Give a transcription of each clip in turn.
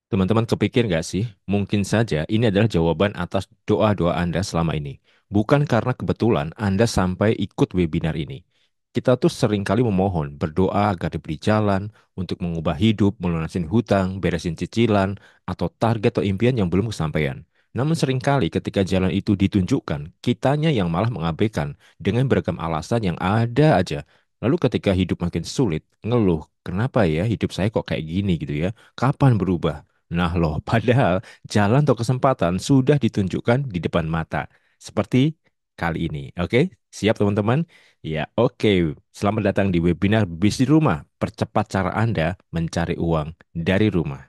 Teman-teman kepikir nggak sih? Mungkin saja ini adalah jawaban atas doa-doa Anda selama ini. Bukan karena kebetulan Anda sampai ikut webinar ini. Kita tuh seringkali memohon, berdoa agar diberi jalan untuk mengubah hidup, melunasin hutang, beresin cicilan, atau target atau impian yang belum kesampaian. Namun seringkali ketika jalan itu ditunjukkan, kitanya yang malah mengabaikan dengan beragam alasan yang ada aja. Lalu ketika hidup makin sulit, ngeluh, kenapa ya hidup saya kok kayak gini gitu ya? Kapan berubah? Nah loh, padahal jalan atau kesempatan sudah ditunjukkan di depan mata. Seperti kali ini. Oke, siap teman-teman? Ya, oke. Selamat datang di webinar Bisnis di Rumah. Percepat cara Anda mencari uang dari rumah.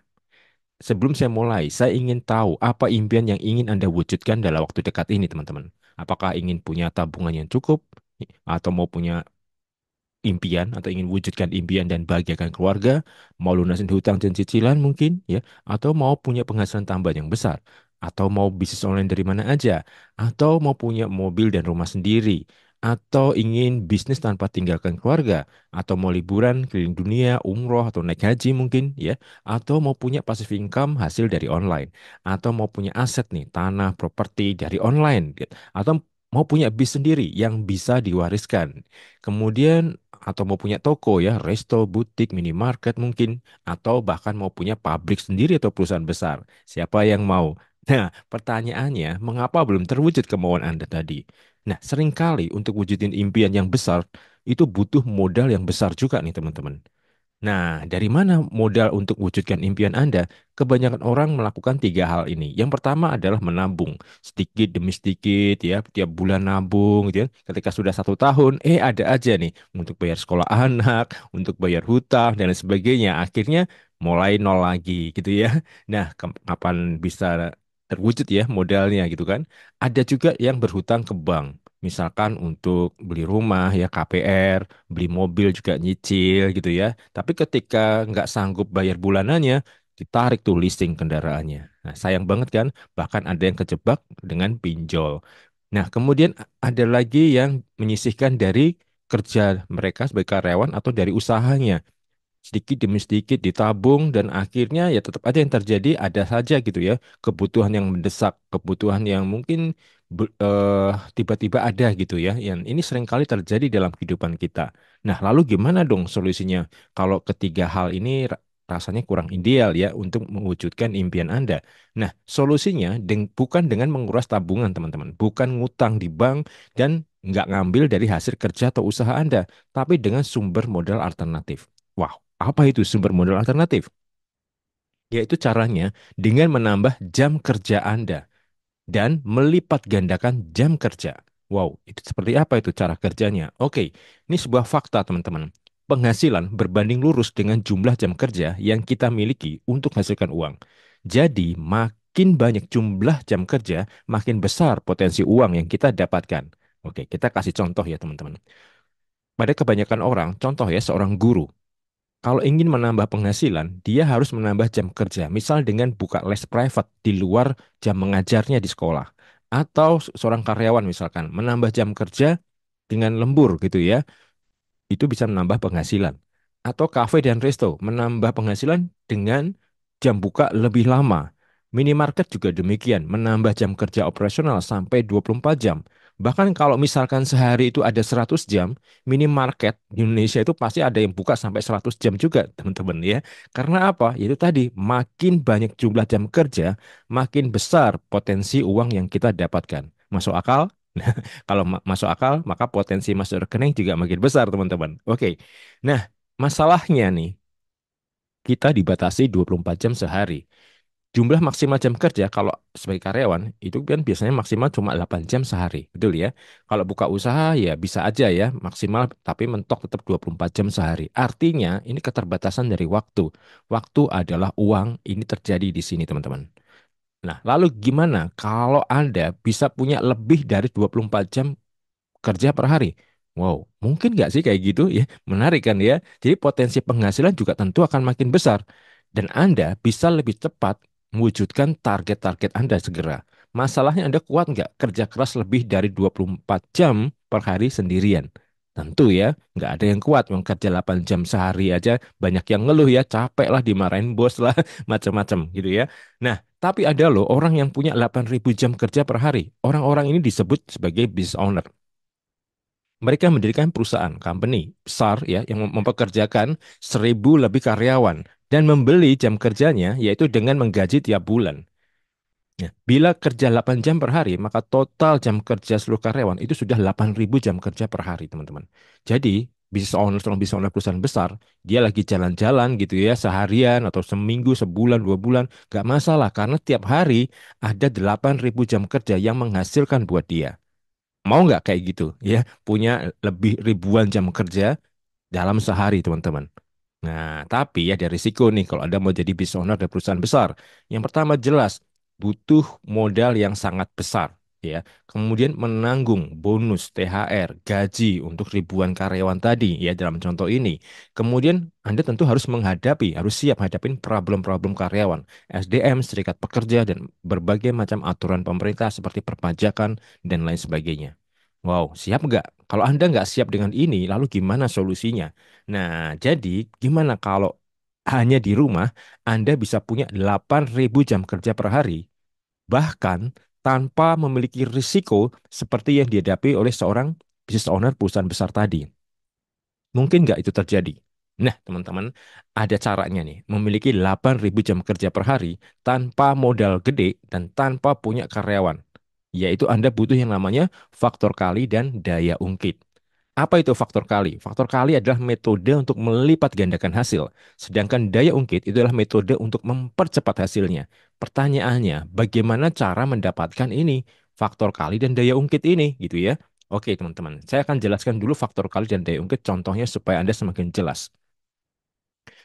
Sebelum saya mulai, saya ingin tahu apa impian yang ingin Anda wujudkan dalam waktu dekat ini, teman-teman. Apakah ingin punya tabungan yang cukup? Atau mau punya impian atau ingin wujudkan impian dan bahagiakan keluarga, mau lunasin hutang dan cicilan mungkin ya, atau mau punya penghasilan tambahan yang besar, atau mau bisnis online dari mana aja, atau mau punya mobil dan rumah sendiri, atau ingin bisnis tanpa tinggalkan keluarga, atau mau liburan keliling dunia, umroh atau naik haji mungkin ya, atau mau punya passive income hasil dari online, atau mau punya aset nih, tanah, properti dari online, gitu. Atau mau punya bis sendiri yang bisa diwariskan. Kemudian atau mau punya toko ya, resto, butik, minimarket mungkin, atau bahkan mau punya pabrik sendiri atau perusahaan besar. Siapa yang mau? Nah, pertanyaannya, mengapa belum terwujud kemauan Anda tadi? Nah, seringkali untuk wujudin impian yang besar, itu butuh modal yang besar juga nih teman-teman. Nah, dari mana modal untuk wujudkan impian Anda? Kebanyakan orang melakukan tiga hal ini. Yang pertama adalah menabung, sedikit demi sedikit ya, tiap bulan nabung gitu ya. Ketika sudah 1 tahun, ada aja nih untuk bayar sekolah anak, untuk bayar hutang dan lain sebagainya. Akhirnya mulai nol lagi gitu ya. Nah, kapan bisa terwujud ya modalnya gitu kan? Ada juga yang berhutang ke bank. Misalkan untuk beli rumah ya KPR, beli mobil juga nyicil gitu ya. Tapi ketika nggak sanggup bayar bulanannya, ditarik tuh leasing kendaraannya. Nah, sayang banget kan, bahkan ada yang kejebak dengan pinjol. Nah, kemudian ada lagi yang menyisihkan dari kerja mereka sebagai karyawan atau dari usahanya sedikit demi sedikit ditabung dan akhirnya ya tetap aja yang terjadi ada saja gitu ya kebutuhan yang mendesak, kebutuhan yang mungkin tiba-tiba ada gitu ya yang ini seringkali terjadi dalam kehidupan kita. Nah, lalu gimana dong solusinya kalau ketiga hal ini rasanya kurang ideal ya untuk mewujudkan impian Anda. Nah, solusinya bukan dengan menguras tabungan teman-teman, bukan ngutang di bank dan nggak ngambil dari hasil kerja atau usaha Anda, tapi dengan sumber modal alternatif. Wow, apa itu sumber modal alternatif? Yaitu caranya dengan menambah jam kerja Anda dan melipat gandakan jam kerja. Wow, itu seperti apa itu cara kerjanya? Oke, ini sebuah fakta teman-teman. Penghasilan berbanding lurus dengan jumlah jam kerja yang kita miliki untuk menghasilkan uang. Jadi, makin banyak jumlah jam kerja, makin besar potensi uang yang kita dapatkan. Oke, kita kasih contoh ya teman-teman. Pada kebanyakan orang, contoh ya seorang guru. Kalau ingin menambah penghasilan, dia harus menambah jam kerja, misal dengan buka les private di luar jam mengajarnya di sekolah. Atau seorang karyawan misalkan, menambah jam kerja dengan lembur gitu ya, itu bisa menambah penghasilan. Atau kafe dan resto menambah penghasilan dengan jam buka lebih lama. Minimarket juga demikian, menambah jam kerja operasional sampai 24 jam. Bahkan kalau misalkan sehari itu ada 100 jam, minimarket di Indonesia itu pasti ada yang buka sampai 100 jam juga, teman-teman ya. Karena apa? Yaitu tadi, makin banyak jumlah jam kerja, makin besar potensi uang yang kita dapatkan. Masuk akal? Kalau masuk akal, maka potensi masuk rekening juga makin besar, teman-teman. Oke. Nah, masalahnya nih, kita dibatasi 24 jam sehari. Jumlah maksimal jam kerja kalau sebagai karyawan itu kan biasanya maksimal cuma 8 jam sehari. Betul ya? Kalau buka usaha ya bisa aja ya, maksimal tapi mentok tetap 24 jam sehari. Artinya ini keterbatasan dari waktu. Waktu adalah uang, ini terjadi di sini, teman-teman. Nah, lalu gimana kalau Anda bisa punya lebih dari 24 jam kerja per hari. Wow, mungkin nggak sih kayak gitu ya? Menarik kan ya? Jadi potensi penghasilan juga tentu akan makin besar. Dan Anda bisa lebih cepat mewujudkan target-target Anda segera. Masalahnya Anda kuat nggak kerja keras lebih dari 24 jam per hari sendirian? Tentu ya, nggak ada yang kuat yang kerja 8 jam sehari aja, banyak yang ngeluh ya, capek lah, dimarahin bos lah, macam-macam gitu ya. Nah, tapi ada loh orang yang punya 8.000 jam kerja per hari. Orang-orang ini disebut sebagai business owner. Mereka mendirikan perusahaan, company besar ya, yang mempekerjakan 1.000 lebih karyawan dan membeli jam kerjanya, yaitu dengan menggaji tiap bulan. Ya, bila kerja 8 jam per hari, maka total jam kerja seluruh karyawan itu sudah 8.000 jam kerja per hari, teman-teman. Jadi, seorang business owner perusahaan besar, dia lagi jalan-jalan gitu ya, seharian atau seminggu, sebulan, 2 bulan, nggak masalah karena tiap hari ada 8.000 jam kerja yang menghasilkan buat dia. Mau nggak kayak gitu ya, punya lebih ribuan jam kerja dalam sehari, teman-teman. Nah, tapi ya ada risiko nih kalau Anda mau jadi business owner dari perusahaan besar. Yang pertama jelas butuh modal yang sangat besar ya. Kemudian menanggung bonus, THR, gaji untuk ribuan karyawan tadi ya dalam contoh ini. Kemudian Anda tentu harus siap hadapin problem-problem karyawan, SDM, serikat pekerja dan berbagai macam aturan pemerintah seperti perpajakan dan lain sebagainya. Wow, siap nggak? Kalau Anda nggak siap dengan ini, lalu gimana solusinya? Nah, jadi gimana kalau hanya di rumah Anda bisa punya 8.000 jam kerja per hari, bahkan tanpa memiliki risiko seperti yang dihadapi oleh seorang business owner perusahaan besar tadi? Mungkin nggak itu terjadi? Nah, teman-teman, ada caranya nih. Memiliki 8.000 jam kerja per hari tanpa modal gede dan tanpa punya karyawan. Yaitu Anda butuh yang namanya faktor kali dan daya ungkit. Apa itu faktor kali? Faktor kali adalah metode untuk melipat gandakan hasil. Sedangkan daya ungkit itu adalah metode untuk mempercepat hasilnya. Pertanyaannya, bagaimana cara mendapatkan ini? Faktor kali dan daya ungkit ini, gitu ya. Oke, teman-teman. Saya akan jelaskan dulu faktor kali dan daya ungkit contohnya supaya Anda semakin jelas.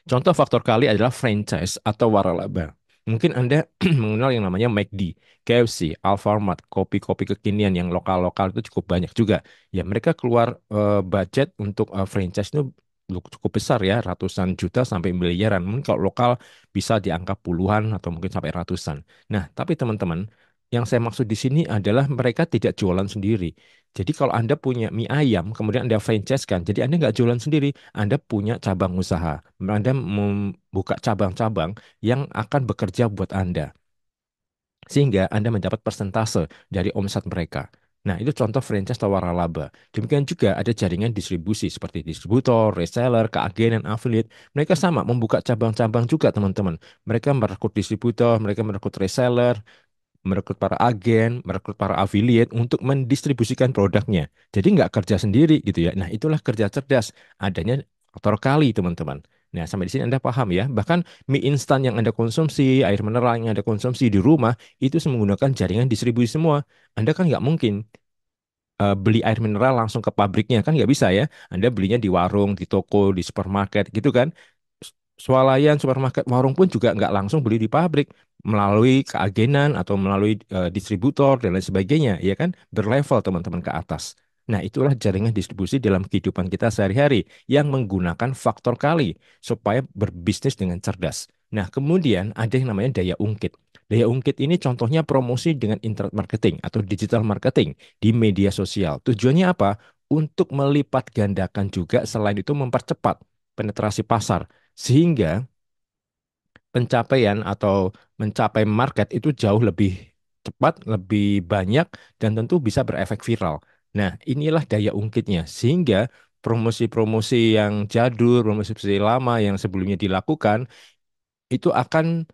Contoh faktor kali adalah franchise atau waralaba. Mungkin Anda mengenal yang namanya McD, KFC, Alfamart, kopi-kopi kekinian yang lokal-lokal itu cukup banyak juga. Ya, mereka keluar budget untuk franchise itu cukup besar ya, ratusan juta sampai miliaran. Mungkin kalau lokal bisa di angka puluhan atau mungkin sampai ratusan. Nah, tapi teman-teman, yang saya maksud di sini adalah mereka tidak jualan sendiri. Jadi kalau Anda punya mie ayam, kemudian Anda franchise kan, jadi Anda nggak jualan sendiri, Anda punya cabang usaha. Anda membuka cabang-cabang yang akan bekerja buat Anda. Sehingga Anda mendapat persentase dari omset mereka. Nah, itu contoh franchise atau waralaba. Demikian juga ada jaringan distribusi seperti distributor, reseller, keagenan, affiliate. Mereka sama membuka cabang-cabang juga, teman-teman. Mereka merekrut distributor, mereka merekrut reseller, merekrut para agen, merekrut para affiliate untuk mendistribusikan produknya. Jadi nggak kerja sendiri gitu ya. Nah, itulah kerja cerdas. Adanya faktor kali, teman-teman. Nah, sampai di sini Anda paham ya. Bahkan mie instan yang Anda konsumsi, air mineral yang Anda konsumsi di rumah, itu menggunakan jaringan distribusi semua. Anda kan nggak mungkin beli air mineral langsung ke pabriknya kan nggak bisa ya. Anda belinya di warung, di toko, di supermarket gitu kan. Swalayan, supermarket, warung pun juga nggak langsung beli di pabrik melalui keagenan atau melalui distributor dan lain sebagainya, ya kan? Berlevel teman-teman ke atas. Nah, itulah jaringan distribusi dalam kehidupan kita sehari-hari yang menggunakan faktor kali supaya berbisnis dengan cerdas. Nah, kemudian ada yang namanya daya ungkit. Daya ungkit ini contohnya promosi dengan internet marketing atau digital marketing di media sosial. Tujuannya apa? Untuk melipat gandakan juga selain itu mempercepat penetrasi pasar sehingga pencapaian atau mencapai market itu jauh lebih cepat, lebih banyak, dan tentu bisa berefek viral. Nah, inilah daya ungkitnya. Sehingga promosi-promosi yang jadul, promosi-promosi lama yang sebelumnya dilakukan itu akan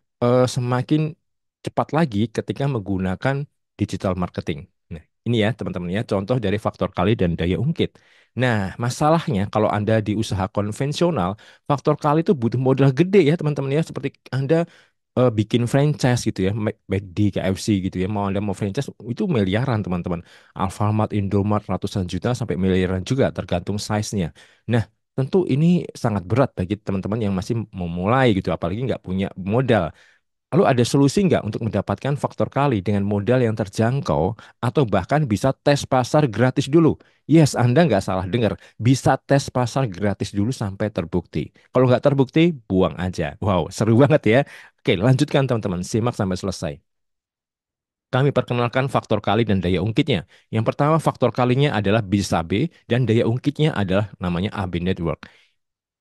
semakin cepat lagi ketika menggunakan digital marketing. Nah, ini ya teman-teman ya contoh dari faktor kali dan daya ungkit. Nah, masalahnya kalau Anda di usaha konvensional, faktor kali itu butuh modal gede ya teman-teman ya. Seperti Anda bikin franchise gitu ya, McD, KFC gitu ya. Mau Anda mau franchise itu miliaran teman-teman. Alfamart, Indomart ratusan juta sampai miliaran juga tergantung size-nya. Nah, tentu ini sangat berat bagi teman-teman yang masih memulai gitu, apalagi nggak punya modal. Lalu ada solusi nggak untuk mendapatkan faktor kali dengan modal yang terjangkau atau bahkan bisa tes pasar gratis dulu? Yes, Anda nggak salah dengar. Bisa tes pasar gratis dulu sampai terbukti. Kalau nggak terbukti, buang aja. Wow, seru banget ya. Oke, lanjutkan teman-teman. Simak sampai selesai. Kami perkenalkan faktor kali dan daya ungkitnya. Yang pertama, faktor kalinya adalah bisnis AB dan daya ungkitnya adalah namanya AB Network.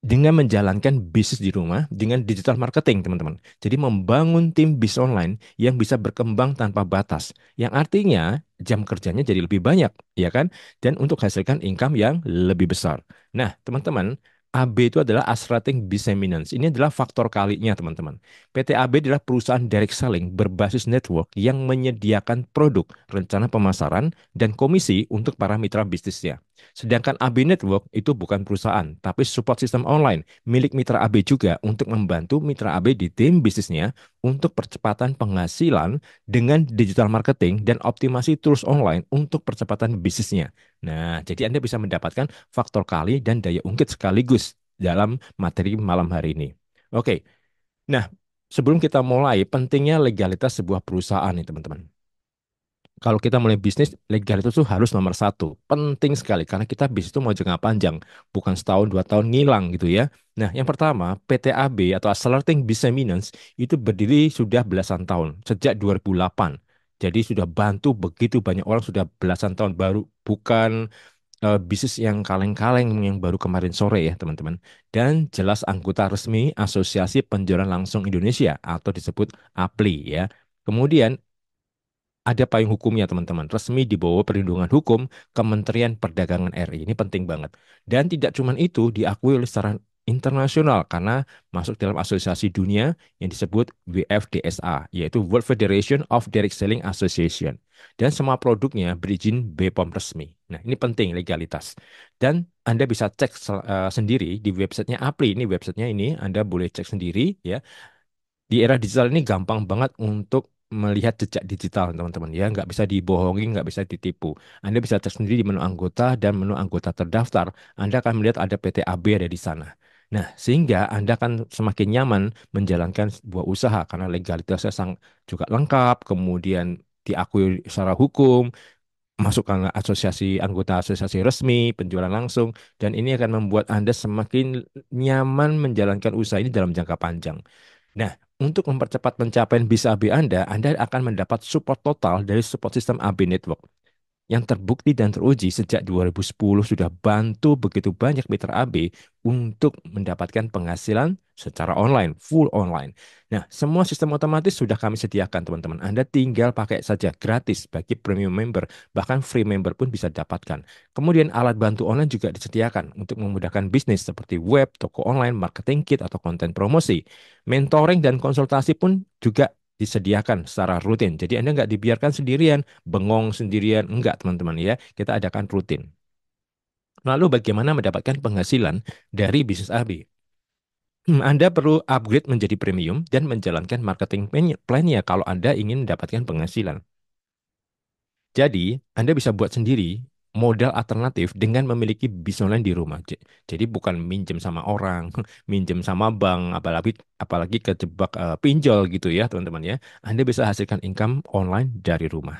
Dengan menjalankan bisnis di rumah dengan digital marketing, teman-teman. Jadi membangun tim bisnis online yang bisa berkembang tanpa batas. Yang artinya jam kerjanya jadi lebih banyak, ya kan? Dan untuk hasilkan income yang lebih besar. Nah, teman-teman, AB itu adalah Accelerating Disseminance. Ini adalah faktor kalinya, teman-teman. PT AB adalah perusahaan direct selling berbasis network yang menyediakan produk, rencana pemasaran, dan komisi untuk para mitra bisnisnya. Sedangkan AB Network itu bukan perusahaan, tapi support system online milik mitra AB juga untuk membantu mitra AB di tim bisnisnya untuk percepatan penghasilan dengan digital marketing dan optimasi tools online untuk percepatan bisnisnya. Nah, jadi Anda bisa mendapatkan faktor kali dan daya ungkit sekaligus dalam materi malam hari ini. Oke, nah sebelum kita mulai, pentingnya legalitas sebuah perusahaan nih teman-teman. Kalau kita mulai bisnis, legalitas itu harus nomor satu. Penting sekali, karena kita bisnis itu mau jangka panjang. Bukan setahun, 2 tahun ngilang gitu ya. Nah, yang pertama, PT AB atau Accelerating Disseminance itu berdiri sudah belasan tahun, sejak 2008. Jadi sudah bantu begitu banyak orang, sudah belasan tahun baru. Bukan bisnis yang kaleng-kaleng yang baru kemarin sore ya teman-teman. Dan jelas anggota resmi Asosiasi Penjualan Langsung Indonesia atau disebut APLI ya. Kemudian ada payung hukumnya teman-teman, resmi di bawah perlindungan hukum Kementerian Perdagangan RI. Ini penting banget. Dan tidak cuma itu, diakui oleh secara internasional karena masuk dalam asosiasi dunia yang disebut WFDSA, yaitu World Federation of Direct Selling Association. Dan semua produknya berizin BPOM resmi. Nah, ini penting legalitas. Dan Anda bisa cek sendiri di websitenya APRI. Ini websitenya ini, Anda boleh cek sendiri ya. Di era digital ini gampang banget untuk melihat jejak digital, teman-teman ya. Nggak bisa dibohongi, nggak bisa ditipu. Anda bisa cek sendiri di menu anggota dan menu anggota terdaftar. Anda akan melihat ada PT AB ada di sana. Nah, sehingga Anda akan semakin nyaman menjalankan sebuah usaha karena legalitasnya juga lengkap, kemudian diakui secara hukum, masuk ke anggota asosiasi resmi, penjualan langsung, dan ini akan membuat Anda semakin nyaman menjalankan usaha ini dalam jangka panjang. Nah, untuk mempercepat pencapaian bis AB Anda akan mendapat support total dari support system AB Network yang terbukti dan teruji sejak 2010 sudah bantu begitu banyak mitra AB untuk mendapatkan penghasilan secara online, full online. Nah, semua sistem otomatis sudah kami sediakan, teman-teman. Anda tinggal pakai saja gratis bagi premium member, bahkan free member pun bisa dapatkan. Kemudian alat bantu online juga disediakan untuk memudahkan bisnis seperti web, toko online, marketing kit, atau konten promosi. Mentoring dan konsultasi pun juga disediakan secara rutin. Jadi Anda nggak dibiarkan sendirian, bengong sendirian. Enggak, teman-teman ya. Kita adakan rutin. Lalu bagaimana mendapatkan penghasilan dari bisnis AB? Anda perlu upgrade menjadi premium dan menjalankan marketing plan-nya kalau Anda ingin mendapatkan penghasilan. Jadi, Anda bisa buat sendiri modal alternatif dengan memiliki bisnis online di rumah. Jadi bukan minjem sama orang, minjem sama bank, apalagi apalagi kejebak pinjol gitu ya, teman-teman ya. Anda bisa hasilkan income online dari rumah.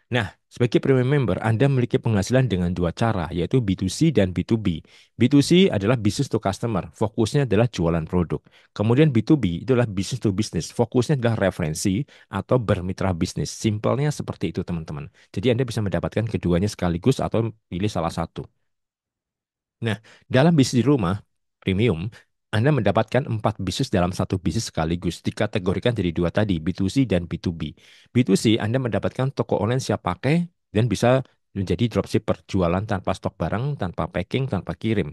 Nah, sebagai premium member, Anda memiliki penghasilan dengan dua cara, yaitu B2C dan B2B. B2C adalah business to customer, fokusnya adalah jualan produk. Kemudian B2B itu adalah business to business, fokusnya adalah referensi atau bermitra bisnis. Simpelnya seperti itu, teman-teman. Jadi Anda bisa mendapatkan keduanya sekaligus atau pilih salah satu. Nah, dalam bisnis di rumah, premium, Anda mendapatkan 4 bisnis dalam satu bisnis sekaligus. Dikategorikan jadi dua tadi, B2C dan B2B. B2C, Anda mendapatkan toko online siap pakai dan bisa menjadi dropshipper, jualan tanpa stok barang, tanpa packing, tanpa kirim.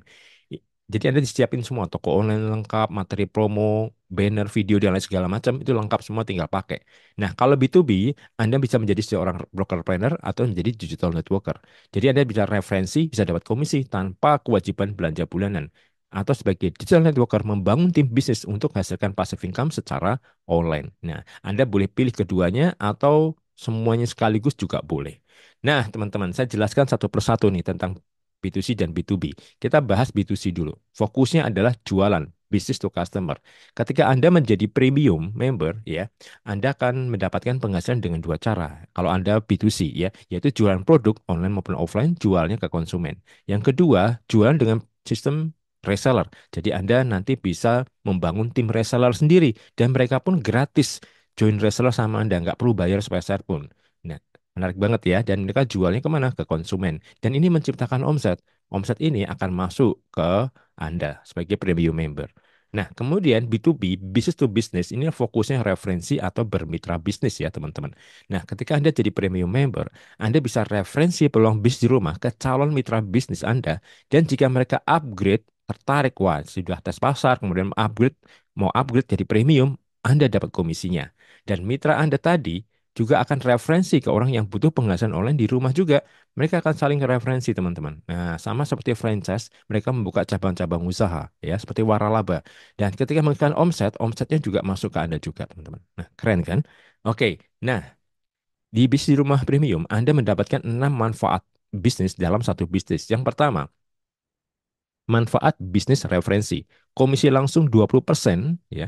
Jadi Anda disiapin semua, toko online lengkap, materi promo, banner, video, dan lain segala macam, itu lengkap semua tinggal pakai. Nah, kalau B2B, Anda bisa menjadi seorang broker planner atau menjadi digital networker. Jadi Anda bisa referensi, bisa dapat komisi tanpa kewajiban belanja bulanan. Atau sebagai digital networker membangun tim bisnis untuk hasilkan passive income secara online. Nah, Anda boleh pilih keduanya atau semuanya sekaligus juga boleh. Nah, teman-teman, saya jelaskan satu persatu nih tentang B2C dan B2B. Kita bahas B2C dulu. Fokusnya adalah jualan, business to customer. Ketika Anda menjadi premium member, ya, Anda akan mendapatkan penghasilan dengan dua cara. Kalau Anda B2C, ya, yaitu jualan produk online maupun offline, jualnya ke konsumen. Yang kedua, jualan dengan sistem reseller. Jadi Anda nanti bisa membangun tim reseller sendiri dan mereka pun gratis join reseller sama Anda, nggak perlu bayar sepeser pun. Menarik banget ya. Dan mereka jualnya kemana? Ke konsumen. Dan ini menciptakan omset. Omset ini akan masuk ke Anda sebagai premium member. Nah, kemudian B2B, business to business, ini fokusnya referensi atau bermitra bisnis ya teman-teman. Nah, ketika Anda jadi premium member, Anda bisa referensi peluang bisnis di rumah ke calon mitra bisnis Anda. Dan jika mereka upgrade, tertarik, wah sudah tes pasar, kemudian mau upgrade jadi premium, Anda dapat komisinya. Dan mitra Anda tadi juga akan referensi ke orang yang butuh penghasilan online di rumah juga. Mereka akan saling referensi, teman-teman. Nah, sama seperti franchise, mereka membuka cabang-cabang usaha, ya, seperti waralaba. Dan ketika mengeluarkan omset, omsetnya juga masuk ke Anda juga, teman-teman. Nah, keren kan? Oke, nah, di bisnis di rumah premium, Anda mendapatkan 6 manfaat bisnis dalam satu bisnis. Yang pertama, manfaat bisnis referensi. Komisi langsung 20%, ya,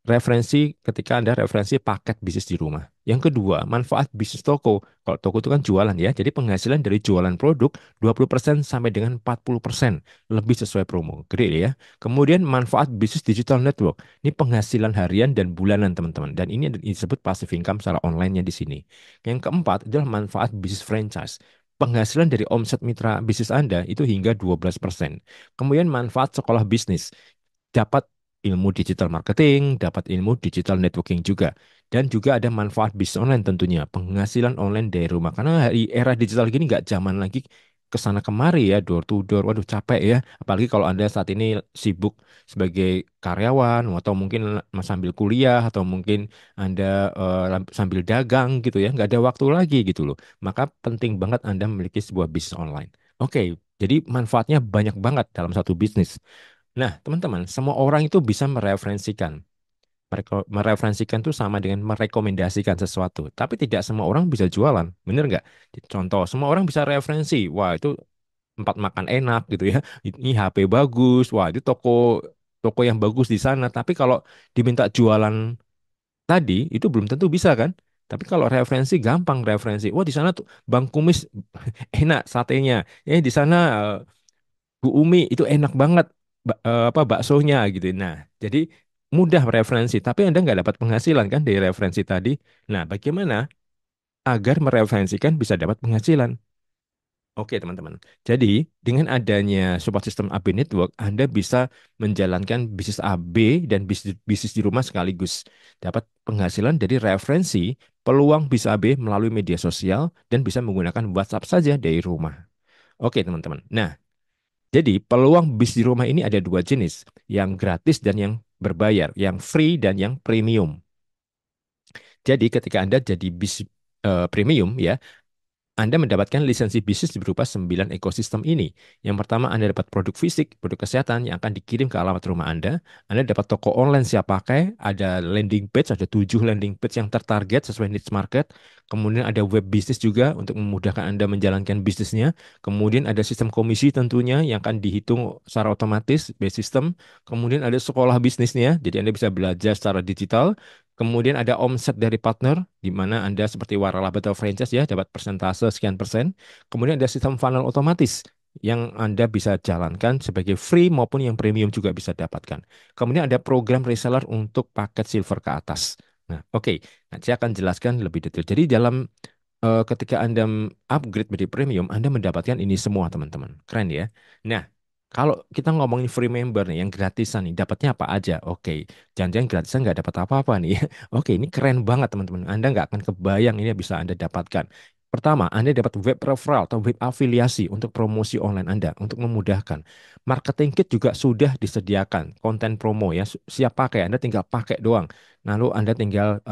referensi ketika Anda referensi paket bisnis di rumah. Yang kedua, manfaat bisnis toko. Kalau toko itu kan jualan ya. Jadi penghasilan dari jualan produk 20% sampai dengan 40% lebih sesuai promo. Gede ya. Kemudian manfaat bisnis digital network. Ini penghasilan harian dan bulanan teman-teman. Dan ini disebut passive income secara online-nya di sini. Yang keempat adalah manfaat bisnis franchise. Penghasilan dari omset mitra bisnis Anda itu hingga 12%. Kemudian manfaat sekolah bisnis dapat ilmu digital marketing, dapat ilmu digital networking juga. Dan juga ada manfaat bisnis online tentunya, penghasilan online dari rumah. Karena hari era digital gini nggak zaman lagi ke sana kemari ya, door to door. Waduh capek ya. Apalagi kalau Anda saat ini sibuk sebagai karyawan atau mungkin sambil kuliah atau mungkin Anda sambil dagang gitu ya, nggak ada waktu lagi gitu loh. Maka penting banget Anda memiliki sebuah bisnis online. Oke, jadi manfaatnya banyak banget dalam satu bisnis. Nah, teman-teman, semua orang itu bisa mereferensikan. Mereferensikan itu sama dengan merekomendasikan sesuatu. Tapi tidak semua orang bisa jualan. Bener nggak? Contoh, semua orang bisa referensi. Wah, itu tempat makan enak gitu ya. Ini HP bagus. Wah, itu toko toko yang bagus di sana. Tapi kalau diminta jualan tadi, itu belum tentu bisa kan? Tapi kalau referensi gampang referensi. Wah, di sana tuh Bang Kumis enak satenya. Di sana Bu Umi itu enak banget apa baksonya gitu. Nah, jadi mudah referensi, tapi Anda nggak dapat penghasilan kan dari referensi tadi. Nah, bagaimana agar mereferensikan bisa dapat penghasilan? Oke, teman-teman. Jadi, dengan adanya support system AB Network, Anda bisa menjalankan bisnis AB dan bisnis, bisnis di rumah sekaligus. Dapat penghasilan dari referensi peluang bisnis AB melalui media sosial dan bisa menggunakan WhatsApp saja dari rumah. Oke, teman-teman. Nah, jadi peluang bis di rumah ini ada dua jenis, yang gratis dan yang berbayar, yang free dan yang premium. Jadi ketika Anda jadi bis premium ya, anda mendapatkan lisensi bisnis berupa 9 ekosistem ini. Yang pertama, Anda dapat produk fisik, produk kesehatan yang akan dikirim ke alamat rumah Anda. Anda dapat toko online siap pakai, ada landing page, ada 7 landing page yang tertarget sesuai niche market. Kemudian ada web bisnis juga untuk memudahkan Anda menjalankan bisnisnya. Kemudian ada sistem komisi tentunya yang akan dihitung secara otomatis, base system. Kemudian ada sekolah bisnisnya, jadi Anda bisa belajar secara digital. Kemudian ada omset dari partner, di mana Anda seperti waralaba atau franchise ya, dapat persentase sekian persen. Kemudian ada sistem funnel otomatis yang Anda bisa jalankan sebagai free maupun yang premium juga bisa dapatkan. Kemudian ada program reseller untuk paket silver ke atas. Nah, oke. Nah, saya akan jelaskan lebih detail. Jadi dalam ketika Anda upgrade menjadi premium, Anda mendapatkan ini semua, teman-teman. Keren ya. Nah, kalau kita ngomongin free member nih, yang gratisan nih, dapatnya apa aja? Oke, jangan-jangan gratisan nggak dapat apa-apa nih. Oke, ini keren banget, teman-teman. Anda nggak akan kebayang ini bisa Anda dapatkan. Pertama, Anda dapat web referral atau web afiliasi untuk promosi online Anda, untuk memudahkan. Marketing kit juga sudah disediakan, konten promo ya, siap pakai, Anda tinggal pakai doang. Lalu Anda tinggal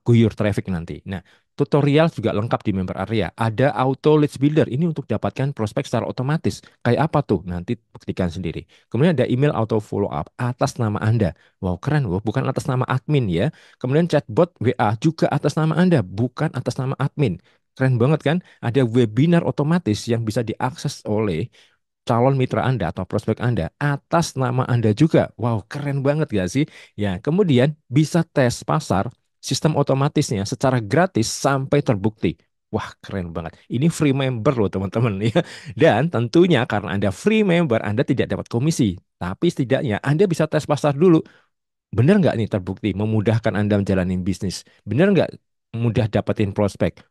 guyur traffic nanti. Nah, tutorial juga lengkap di member area. Ada auto leads builder. Ini untuk dapatkan prospek secara otomatis. Kayak apa tuh? Nanti buktikan sendiri. Kemudian ada email auto follow up atas nama Anda. Wow, keren. Wow, bukan atas nama admin ya. Kemudian chatbot WA juga atas nama Anda, bukan atas nama admin. Keren banget kan? Ada webinar otomatis yang bisa diakses oleh calon mitra Anda atau prospek Anda atas nama Anda juga. Wow, keren banget gak sih? Ya, kemudian bisa tes pasar sistem otomatisnya secara gratis sampai terbukti. Wah, keren banget. Ini free member loh, teman-teman ya. Dan tentunya karena Anda free member, Anda tidak dapat komisi. Tapi setidaknya Anda bisa tes pasar dulu. Benar nggak nih terbukti memudahkan Anda menjalani bisnis? Benar nggak mudah dapetin prospek.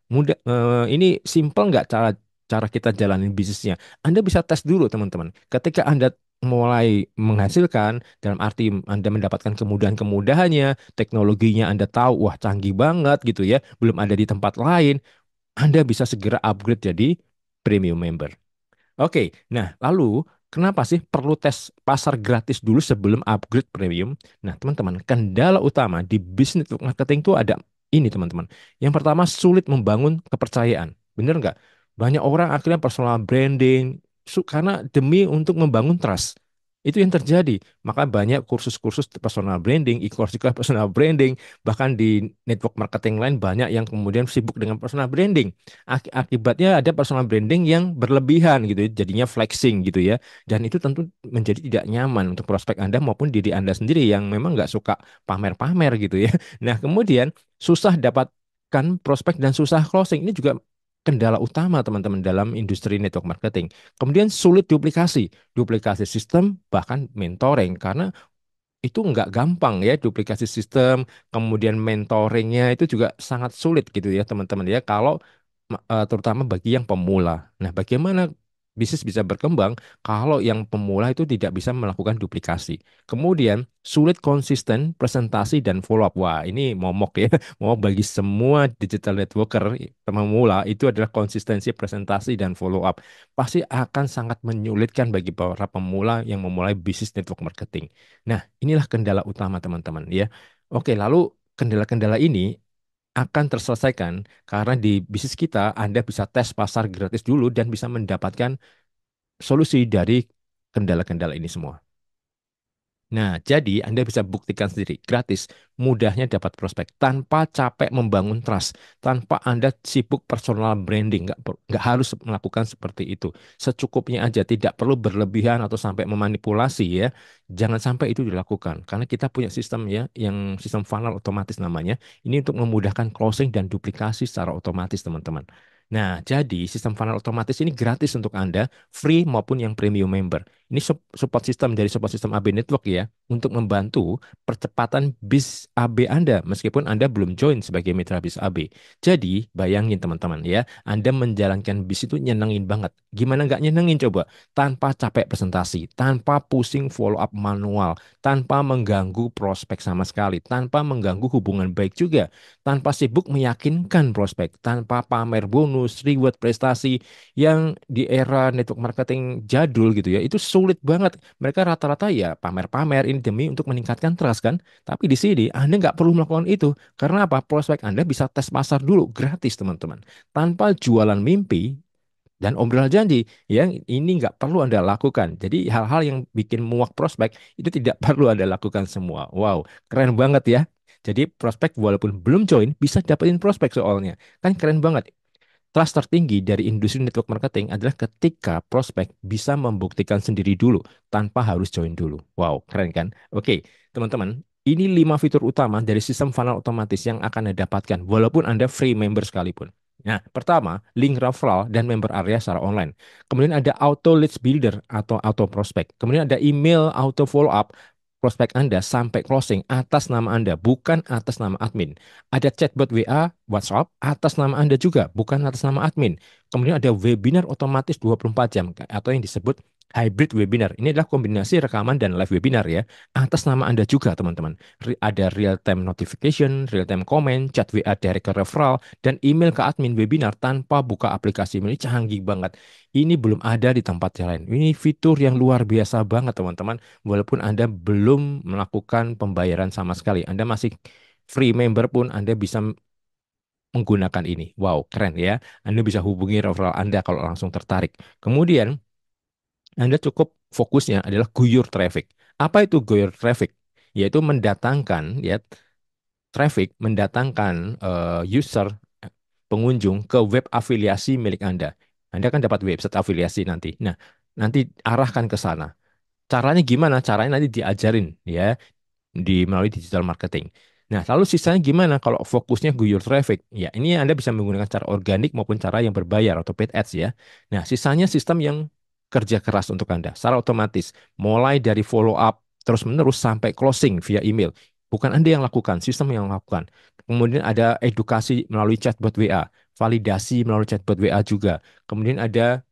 Ini simple nggak cara cara kita jalanin bisnisnya? Anda bisa tes dulu teman-teman. Ketika Anda mulai menghasilkan, dalam arti Anda mendapatkan kemudahan-kemudahannya, teknologinya Anda tahu, wah canggih banget gitu ya, belum ada di tempat lain, Anda bisa segera upgrade jadi premium member. Oke, nah lalu kenapa sih perlu tes pasar gratis dulu sebelum upgrade premium? Nah, teman-teman, kendala utama di bisnis network marketing itu ada ini, teman-teman. Yang pertama, sulit membangun kepercayaan. Bener nggak? Banyak orang akhirnya personal branding karena demi untuk membangun trust. Itu yang terjadi. Maka banyak kursus-kursus personal branding, e-course juga personal branding, bahkan di network marketing lain banyak yang kemudian sibuk dengan personal branding. Akibatnya ada personal branding yang berlebihan gitu ya, jadinya flexing gitu ya. Dan itu tentu menjadi tidak nyaman untuk prospek Anda maupun diri Anda sendiri yang memang nggak suka pamer-pamer gitu ya. Nah, kemudian susah dapatkan prospek dan susah closing. Ini juga kendala utama teman-teman dalam industri network marketing. Kemudian sulit duplikasi, duplikasi sistem bahkan mentoring karena itu nggak gampang ya duplikasi sistem, kemudian mentoringnya itu juga sangat sulit gitu ya teman-teman ya kalau terutama bagi yang pemula. Nah, bagaimana bisnis bisa berkembang kalau yang pemula itu tidak bisa melakukan duplikasi. Kemudian sulit konsisten presentasi dan follow up. Wah, ini momok ya. Momok bagi semua digital networker pemula itu adalah konsistensi presentasi dan follow up. Pasti akan sangat menyulitkan bagi para pemula yang memulai bisnis network marketing. Nah, inilah kendala utama teman-teman ya. Oke, lalu kendala-kendala ini akan terselesaikan karena di bisnis kita Anda bisa tes pasar gratis dulu dan bisa mendapatkan solusi dari kendala-kendala ini semua. Nah, jadi Anda bisa buktikan sendiri, gratis, mudahnya dapat prospek, tanpa capek membangun trust, tanpa Anda sibuk personal branding, nggak harus melakukan seperti itu. Secukupnya aja, tidak perlu berlebihan atau sampai memanipulasi ya. Jangan sampai itu dilakukan, karena kita punya sistem ya, yang sistem funnel otomatis namanya, ini untuk memudahkan closing dan duplikasi secara otomatis, teman-teman. Nah, jadi sistem funnel otomatis ini gratis untuk Anda, free maupun yang premium member. Ini support system dari support system AB Network ya untuk membantu percepatan bis AB Anda meskipun Anda belum join sebagai mitra bis AB. Jadi bayangin teman-teman ya, Anda menjalankan bis itu nyenengin banget. Gimana nggak nyenengin coba? Tanpa capek presentasi, tanpa pusing follow up manual, tanpa mengganggu prospek sama sekali, tanpa mengganggu hubungan baik juga, tanpa sibuk meyakinkan prospek, tanpa pamer bonus, reward prestasi yang di era network marketing jadul gitu ya, itu sulit banget. Mereka rata-rata ya pamer-pamer ini demi untuk meningkatkan trust kan. Tapi di sini Anda nggak perlu melakukan itu. Karena apa? Prospek Anda bisa tes pasar dulu gratis teman-teman. Tanpa jualan mimpi dan obrolan janji yang ini nggak perlu Anda lakukan. Jadi hal-hal yang bikin muak prospek itu tidak perlu Anda lakukan semua. Wow, keren banget ya. Jadi prospek walaupun belum join bisa dapetin prospek soalnya. Kan keren banget. Trust tertinggi dari industri network marketing adalah ketika prospek bisa membuktikan sendiri dulu tanpa harus join dulu. Wow, keren kan? Oke, teman-teman, ini 5 fitur utama dari sistem funnel otomatis yang akan Anda dapatkan walaupun Anda free member sekalipun. Nah, pertama, link referral dan member area secara online. Kemudian ada auto leads builder atau auto prospect. Kemudian ada email auto follow up prospek Anda sampai closing atas nama Anda, bukan atas nama admin. Ada chatbot WA, WhatsApp atas nama Anda juga, bukan atas nama admin. Kemudian ada webinar otomatis 24 jam atau yang disebut hybrid webinar. Ini adalah kombinasi rekaman dan live webinar ya, atas nama Anda juga teman-teman. Ada real time notification, real time comment, chat WA direct ke referral, dan email ke admin webinar tanpa buka aplikasi. Ini canggih banget. Ini belum ada di tempat lain. Ini fitur yang luar biasa banget teman-teman. Walaupun Anda belum melakukan pembayaran sama sekali, Anda masih free member pun Anda bisa menggunakan ini. Wow, keren ya. Anda bisa hubungi referral Anda kalau langsung tertarik. Kemudian, Anda cukup fokusnya adalah guyur traffic. Apa itu guyur traffic? Yaitu mendatangkan ya traffic, mendatangkan user pengunjung ke web afiliasi milik Anda. Anda kan dapat website afiliasi nanti. Nah, nanti arahkan ke sana. Caranya gimana? Caranya nanti diajarin ya di melalui digital marketing. Nah, lalu sisanya gimana kalau fokusnya guyur traffic? Ya, ini Anda bisa menggunakan cara organik maupun cara yang berbayar atau paid ads ya. Nah, sisanya sistem yang kerja keras untuk Anda secara otomatis, mulai dari follow up terus-menerus sampai closing via email. Bukan Anda yang lakukan, sistem yang lakukan. Kemudian ada edukasi melalui chatbot WA, validasi melalui chatbot WA juga. Kemudian ada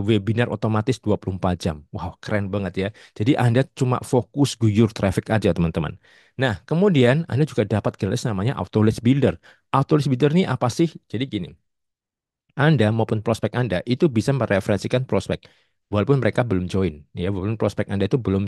webinar otomatis 24 jam. Wow, keren banget ya. Jadi Anda cuma fokus guyur traffic aja, teman-teman. Nah, kemudian Anda juga dapat gratis namanya Autolist Builder. Autolist Builder ini apa sih? Jadi gini, anda maupun prospek Anda itu bisa mereferensikan prospek walaupun mereka belum join ya, walaupun prospek Anda itu belum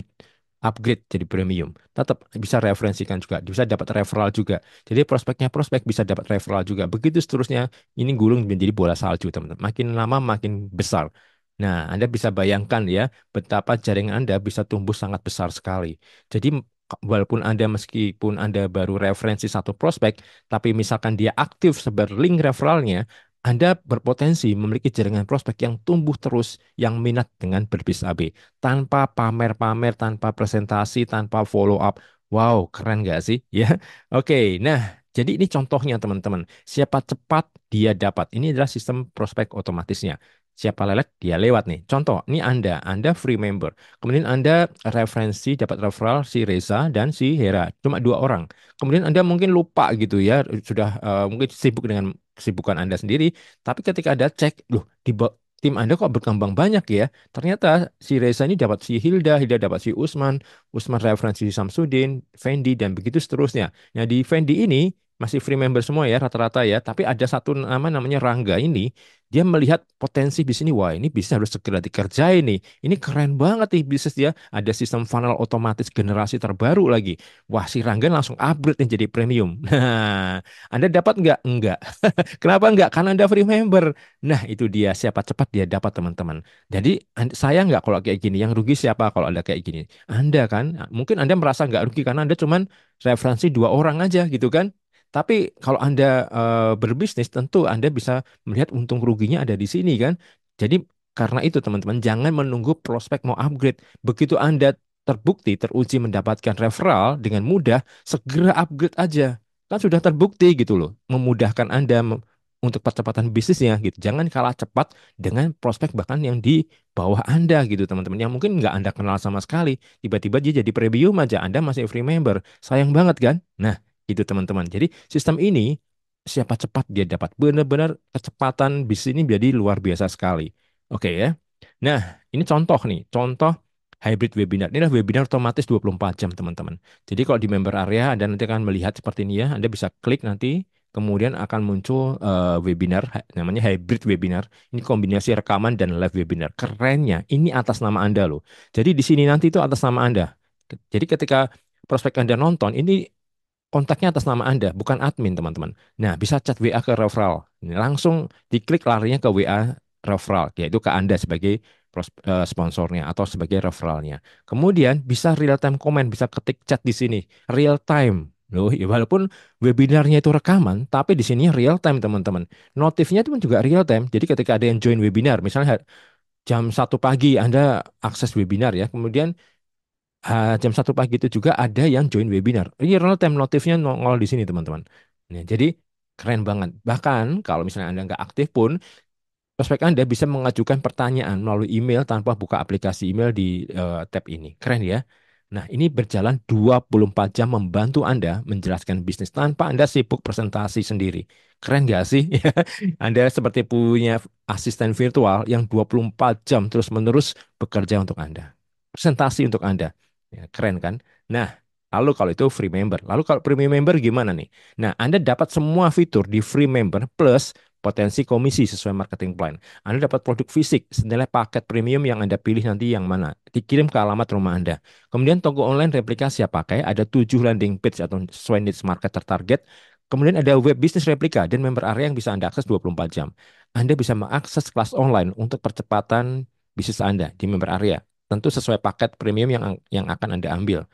upgrade jadi premium, tetap bisa referensikan juga, bisa dapat referral juga. Jadi prospeknya prospek bisa dapat referral juga. Begitu seterusnya, ini gulung menjadi bola salju, teman-teman. Makin lama makin besar. Nah, Anda bisa bayangkan ya betapa jaringan Anda bisa tumbuh sangat besar sekali. Jadi walaupun Anda meskipun Anda baru referensi satu prospek, tapi misalkan dia aktif sebar link referralnya, anda berpotensi memiliki jaringan prospek yang tumbuh terus, yang minat dengan berbisnis AB. Tanpa pamer-pamer, tanpa presentasi, tanpa follow up. Wow, keren nggak sih? Ya, oke. Nah, jadi ini contohnya teman-teman. Siapa cepat dia dapat. Ini adalah sistem prospek otomatisnya. Siapa lelet dia lewat nih. Contoh, ini Anda free member. Kemudian Anda referensi dapat referral si Reza dan si Hera. Cuma dua orang. Kemudian Anda mungkin lupa gitu ya, sudah mungkin sibuk dengan kesibukan Anda sendiri. Tapi ketika Anda cek, loh tim Anda kok berkembang banyak ya. Ternyata si Reza ini dapat si Hilda, Hilda dapat si Usman, Usman referensi si Samsudin, Fendi, dan begitu seterusnya. Nah di Fendi ini masih free member semua ya rata-rata ya. Tapi ada satu nama namanya Rangga ini, dia melihat potensi bisnis ini. Wah ini bisnis harus segera dikerjain nih. Ini keren banget nih bisnis dia. Ada sistem funnel otomatis generasi terbaru lagi. Wah si Rangga langsung upgrade nih jadi premium. Nah, Anda dapat nggak? Enggak. Kenapa enggak? Karena Anda free member. Nah, itu dia. Siapa cepat dia dapat, teman-teman. Jadi, saya nggak kalau kayak gini. Yang rugi siapa kalau Anda kayak gini? Anda kan. Mungkin Anda merasa nggak rugi karena Anda cuman referensi dua orang aja gitu kan. Tapi kalau Anda berbisnis, tentu Anda bisa melihat untung ruginya ada di sini kan. Jadi, karena itu teman-teman, jangan menunggu prospek mau upgrade. Begitu Anda terbukti, teruji mendapatkan referral dengan mudah, segera upgrade aja. Kan sudah terbukti gitu loh, memudahkan Anda untuk percepatan bisnisnya gitu. Jangan kalah cepat dengan prospek bahkan yang di bawah Anda gitu teman-teman. Yang mungkin nggak Anda kenal sama sekali. Tiba-tiba dia jadi premium aja, Anda masih free member. Sayang banget kan? Nah, gitu teman-teman. Jadi sistem ini siapa cepat dia dapat. Benar-benar kecepatan bisnis ini jadi luar biasa sekali. Oke ya. Nah, ini contoh nih. Contoh hybrid webinar. Ini adalah webinar otomatis 24 jam teman-teman. Jadi kalau di member area Anda nanti akan melihat seperti ini ya, Anda bisa klik nanti, kemudian akan muncul webinar, namanya hybrid webinar. Ini kombinasi rekaman dan live webinar. Kerennya, ini atas nama Anda loh. Jadi di sini nanti itu atas nama Anda. Jadi ketika prospek Anda nonton, ini kontaknya atas nama Anda, bukan admin teman-teman. Nah, bisa chat WA ke referral. Ini langsung diklik larinya ke WA referral, yaitu ke Anda sebagai sponsornya atau sebagai referralnya. Kemudian bisa real time comment, bisa ketik chat di sini, real time. Loh, ya walaupun webinarnya itu rekaman, tapi di sini real time teman-teman. Notifnya itu pun juga real time. Jadi ketika ada yang join webinar, misalnya jam 1 pagi Anda akses webinar ya, kemudian jam 1 pagi itu juga ada yang join webinar. Ini real time notifnya nongol di sini teman-teman. Nah, jadi keren banget. Bahkan kalau misalnya Anda nggak aktif pun, prospek Anda bisa mengajukan pertanyaan melalui email tanpa buka aplikasi email di tab ini. Keren ya. Nah, ini berjalan 24 jam membantu Anda menjelaskan bisnis tanpa Anda sibuk presentasi sendiri. Keren nggak sih? Anda seperti punya asisten virtual yang 24 jam terus-menerus bekerja untuk Anda. Presentasi untuk Anda. Ya, keren kan? Nah, lalu kalau itu free member. Lalu kalau premium member gimana nih? Nah, Anda dapat semua fitur di free member plus potensi komisi sesuai marketing plan. Anda dapat produk fisik senilai paket premium yang Anda pilih nanti yang mana. Dikirim ke alamat rumah Anda. Kemudian toko online replika siap pakai, ada 7 landing page atau sesuai niche market tertarget. Kemudian ada web bisnis replika dan member area yang bisa Anda akses 24 jam. Anda bisa mengakses kelas online untuk percepatan bisnis Anda di member area. Tentu sesuai paket premium yang akan Anda ambil.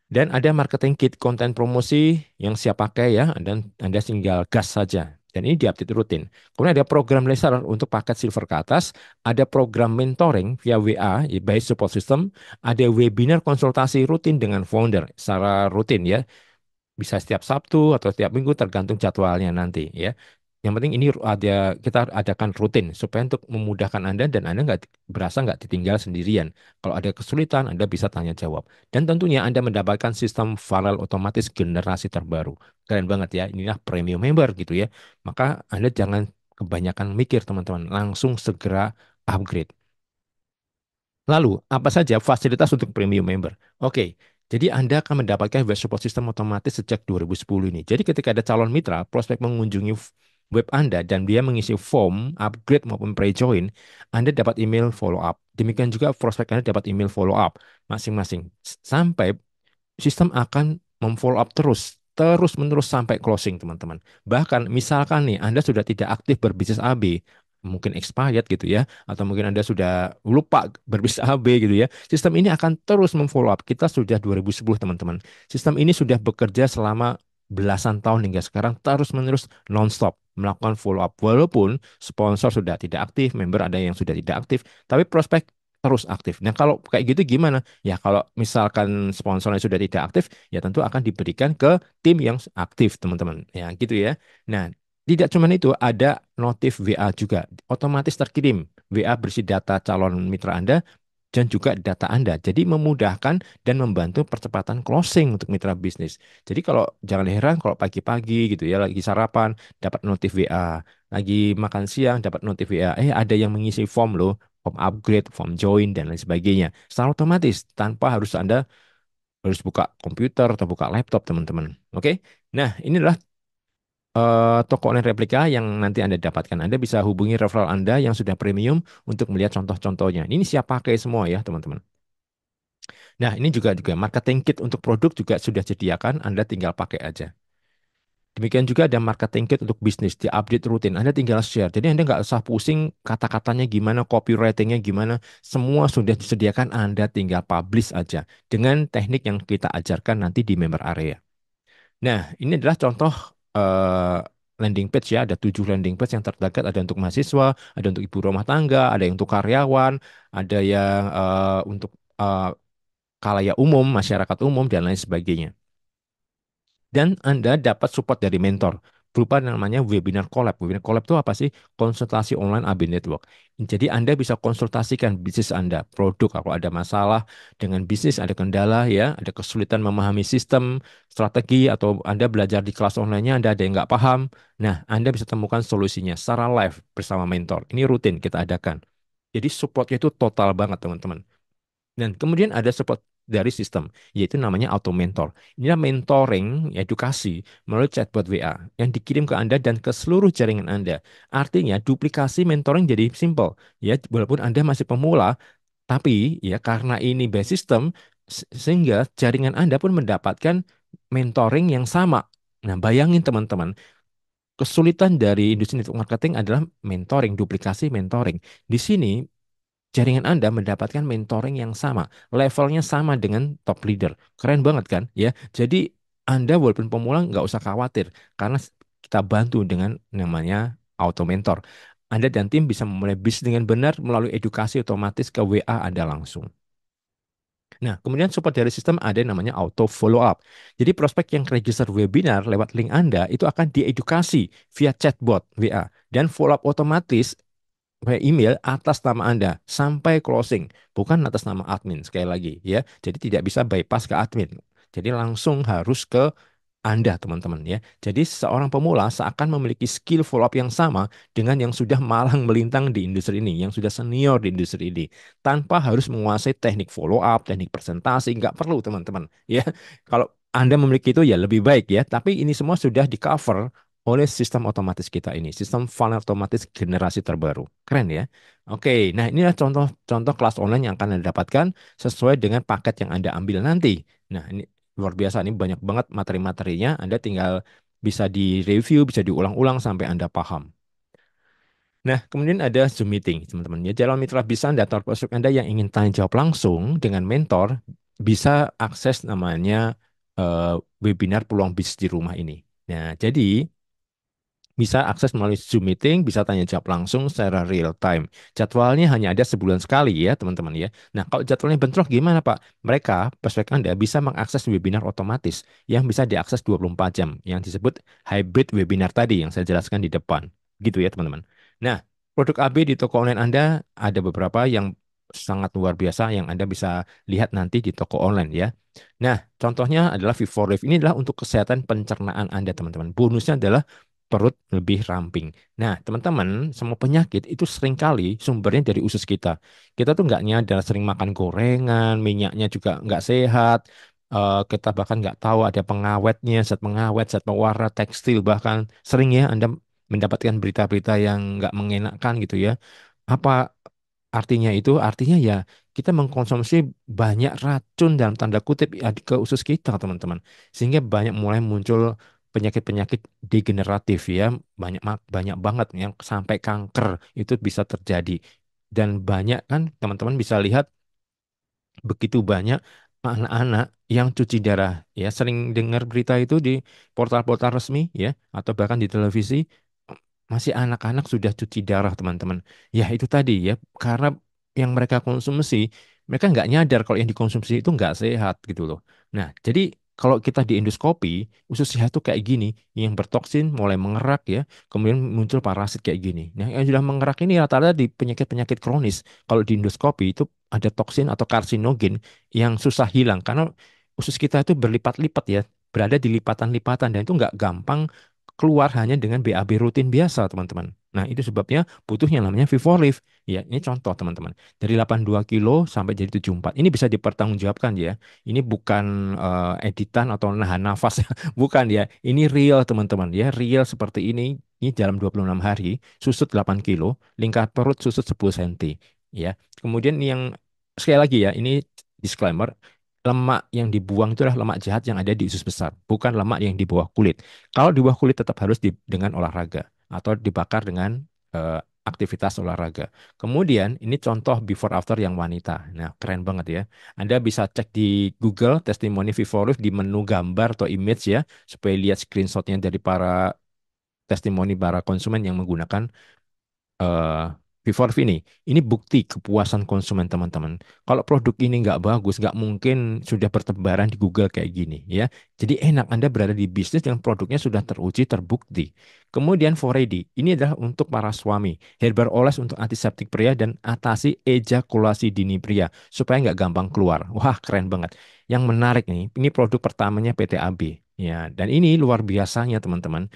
Dan ada marketing kit konten promosi yang siap pakai ya, dan Anda tinggal gas saja. Dan ini diupdate rutin. Kemudian ada program reseller untuk paket silver ke atas, ada program mentoring via WA, ya, by support system, ada webinar konsultasi rutin dengan founder secara rutin ya, bisa setiap Sabtu atau setiap Minggu tergantung jadwalnya nanti ya. Yang penting ini kita adakan rutin supaya untuk memudahkan Anda dan Anda nggak berasa nggak ditinggal sendirian. Kalau ada kesulitan, Anda bisa tanya jawab. Dan tentunya Anda mendapatkan sistem file otomatis generasi terbaru. Keren banget ya, inilah premium member gitu ya. Maka Anda jangan kebanyakan mikir teman-teman, langsung segera upgrade. Lalu, apa saja fasilitas untuk premium member? Oke, jadi Anda akan mendapatkan web support system otomatis sejak 2010 ini. Jadi ketika ada calon mitra, prospek mengunjungi web Anda dan dia mengisi form, upgrade maupun pre-join, Anda dapat email follow up. Demikian juga prospek Anda dapat email follow up masing-masing. Sampai sistem akan memfollow up terus menerus sampai closing teman-teman. Bahkan misalkan nih Anda sudah tidak aktif berbisnis AB, mungkin expired gitu ya, atau mungkin Anda sudah lupa berbisnis AB gitu ya. Sistem ini akan terus memfollow up. Kita sudah 2010 teman-teman. Sistem ini sudah bekerja selama belasan tahun hingga sekarang terus menerus non-stop melakukan follow up. Walaupun sponsor sudah tidak aktif, member ada yang sudah tidak aktif, tapi prospek terus aktif. Nah, kalau kayak gitu gimana? Ya, kalau misalkan sponsornya sudah tidak aktif, ya tentu akan diberikan ke tim yang aktif, teman-teman. Ya, gitu ya. Nah, tidak cuma itu, ada notif WA juga. Otomatis terkirim WA berisi data calon mitra Anda dan juga data Anda. Jadi memudahkan dan membantu percepatan closing untuk mitra bisnis. Jadi kalau jangan heran kalau pagi-pagi gitu ya, lagi sarapan, dapat notif WA. Lagi makan siang, dapat notif WA. Ada yang mengisi form loh, form upgrade, form join, dan lain sebagainya. Secara otomatis, tanpa harus Anda harus buka komputer atau buka laptop, teman-teman. Oke? Nah, ini adalah toko online replika yang nanti Anda dapatkan. Anda bisa hubungi referral Anda yang sudah premium untuk melihat contoh-contohnya. Ini siap pakai semua ya, teman-teman. Nah, ini juga marketing kit untuk produk juga sudah disediakan, Anda tinggal pakai aja. Demikian juga ada marketing kit untuk bisnis, di-update rutin. Anda tinggal share. Jadi Anda nggak usah pusing kata-katanya gimana, copywritingnya gimana. Semua sudah disediakan, Anda tinggal publish aja. Dengan teknik yang kita ajarkan nanti di member area. Nah, ini adalah contoh eh, landing page ya. Ada 7 landing page yang terdekat. Ada untuk mahasiswa, ada untuk ibu rumah tangga, ada yang untuk karyawan, ada yang untuk eh, khalayak umum, masyarakat umum, dan lain sebagainya. Dan Anda dapat support dari mentor berupa namanya webinar collab. Webinar collab itu apa sih? Konsultasi online AB Network. Jadi Anda bisa konsultasikan bisnis Anda, produk kalau ada masalah dengan bisnis, ada kendala ya, ada kesulitan memahami sistem, strategi, atau Anda belajar di kelas online-nya, Anda ada yang nggak paham. Nah, Anda bisa temukan solusinya secara live bersama mentor. Ini rutin kita adakan. Jadi supportnya itu total banget teman-teman. Dan kemudian ada support dari sistem, yaitu namanya auto mentor. Inilah mentoring edukasi melalui chatbot WA yang dikirim ke Anda dan ke seluruh jaringan Anda. Artinya duplikasi mentoring jadi simple. Ya, walaupun Anda masih pemula, tapi ya karena ini base system, sehingga jaringan Anda pun mendapatkan mentoring yang sama. Nah, bayangin teman-teman, kesulitan dari industri network marketing adalah mentoring, duplikasi mentoring. Di sini jaringan Anda mendapatkan mentoring yang sama, levelnya sama dengan top leader. Keren banget kan? Ya, jadi Anda walaupun pemula nggak usah khawatir karena kita bantu dengan namanya auto mentor. Anda dan tim bisa memulai bisnis dengan benar melalui edukasi otomatis ke WA Anda langsung. Nah, kemudian support dari sistem ada yang namanya auto follow up. Jadi prospek yang register webinar lewat link Anda itu akan diedukasi via chatbot WA dan follow up otomatis by email atas nama Anda sampai closing, bukan atas nama admin sekali lagi ya. Jadi tidak bisa bypass ke admin. Jadi langsung harus ke anda, teman-teman ya. Jadi seorang pemula seakan memiliki skill follow up yang sama dengan yang sudah malang melintang di industri ini, yang sudah senior di industri ini, tanpa harus menguasai teknik follow up, teknik presentasi, nggak perlu, teman-teman. Ya, kalau Anda memiliki itu ya lebih baik ya. Tapi ini semua sudah di cover oleh sistem otomatis kita ini, sistem funnel otomatis generasi terbaru. Keren ya. Oke, nah inilah contoh-contoh kelas online yang akan Anda dapatkan sesuai dengan paket yang Anda ambil nanti. Nah, ini luar biasa, ini banyak banget materi-materinya. Anda tinggal bisa di-review, bisa diulang-ulang sampai Anda paham. Nah, kemudian ada Zoom meeting, teman-teman. Ya, calon mitra bisa Anda atau prospek Anda yang ingin tanya jawab langsung dengan mentor bisa akses namanya webinar peluang bisnis di rumah ini. Nah, jadi Bisa akses melalui Zoom meeting, bisa tanya jawab langsung secara real time. Jadwalnya hanya ada sebulan sekali ya teman-teman ya. Nah kalau jadwalnya bentrok gimana Pak? Mereka, prospek Anda bisa mengakses webinar otomatis yang bisa diakses 24 jam. Yang disebut hybrid webinar tadi yang saya jelaskan di depan. Gitu ya teman-teman. Nah produk AB di toko online Anda ada beberapa yang sangat luar biasa yang Anda bisa lihat nanti di toko online ya. Nah, contohnya adalah Vivorlift. Ini adalah untuk kesehatan pencernaan Anda, teman-teman. Bonusnya adalah perut lebih ramping. Nah, teman-teman, semua penyakit itu seringkali sumbernya dari usus kita. Kita tuh nggak nyadar sering makan gorengan, minyaknya juga nggak sehat. Kita bahkan nggak tahu ada pengawetnya, zat pengawet, zat pewarna, tekstil bahkan sering ya Anda mendapatkan berita-berita yang nggak mengenakan gitu ya. Apa artinya itu? Artinya ya kita mengkonsumsi banyak racun dalam tanda kutip ya, ke usus kita, teman-teman. Sehingga banyak mulai muncul penyakit-penyakit degeneratif ya, banyak banget yang sampai kanker itu bisa terjadi. Dan banyak kan teman-teman bisa lihat begitu banyak anak-anak yang cuci darah ya sering dengar berita itu di portal-portal resmi ya atau bahkan di televisi masih anak-anak sudah cuci darah teman-teman ya itu tadi ya karena yang mereka konsumsi mereka nggak nyadar kalau yang dikonsumsi itu nggak sehat gitu loh. Nah jadi kalau kita di endoskopi usus sehat tuh kayak gini yang bertoksin mulai mengerak ya kemudian muncul parasit kayak gini. Nah yang sudah mengerak ini rata-rata di penyakit-penyakit kronis kalau di endoskopi itu ada toksin atau karsinogen yang susah hilang karena usus kita itu berlipat-lipat ya, berada di lipatan-lipatan dan itu nggak gampang keluar hanya dengan BAB rutin biasa, teman-teman. Nah, itu sebabnya butuh yang namanya Vivorlift. Ya, ini contoh, teman-teman. Dari 82 kilo sampai jadi 74. Ini bisa dipertanggungjawabkan ya. Ini bukan editan atau nahan nafas. Bukan ya. Ini real, teman-teman. Ya, real seperti ini. Ini dalam 26 hari, susut 8 kilo, lingkar perut susut 10 cm. Ya, kemudian yang sekali lagi ya, ini disclaimer, lemak yang dibuang itu adalah lemak jahat yang ada di usus besar, bukan lemak yang di bawah kulit. Kalau di bawah kulit tetap harus dengan olahraga atau dibakar dengan eh, aktivitas olahraga. Kemudian ini contoh before after yang wanita. Nah, keren banget ya. Anda bisa cek di Google testimoni Vivoriv di menu gambar atau image ya, supaya lihat screenshotnya dari para testimoni para konsumen yang menggunakan eh Vivorv ini. Ini bukti kepuasan konsumen teman-teman. Kalau produk ini nggak bagus, nggak mungkin sudah bertebaran di Google kayak gini ya. Jadi enak Anda berada di bisnis yang produknya sudah teruji, terbukti. Kemudian Foredi, ini adalah untuk para suami. Herbal oles untuk antiseptik pria dan atasi ejakulasi dini pria supaya nggak gampang keluar. Wah, keren banget. Yang menarik nih, ini produk pertamanya PT AB. Ya, dan ini luar biasanya teman-teman.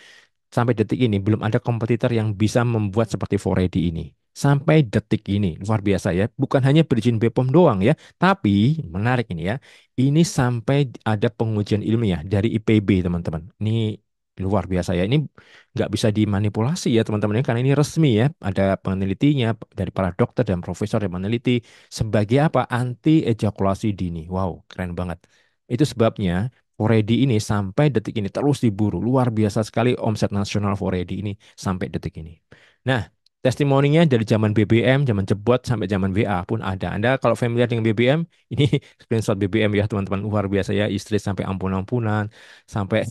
Sampai detik ini belum ada kompetitor yang bisa membuat seperti Foredi ini. Sampai detik ini luar biasa ya. Bukan hanya berizin BPOM doang ya, tapi menarik ini ya. Ini sampai ada pengujian ilmiah dari IPB teman-teman. Ini luar biasa ya. Ini nggak bisa dimanipulasi ya teman-teman ya, karena ini resmi ya. Ada penelitinya dari para dokter dan profesor yang meneliti sebagai apa? Anti ejakulasi dini. Wow, keren banget. Itu sebabnya Foredi ini sampai detik ini terus diburu. Luar biasa sekali omset nasional Foredi ini sampai detik ini. Nah, testimoninya dari zaman BBM, zaman jebot sampai zaman WA pun ada. Anda kalau familiar dengan BBM, ini screenshot BBM ya teman-teman. Luar biasa ya, istri sampai ampun-ampunan, sampai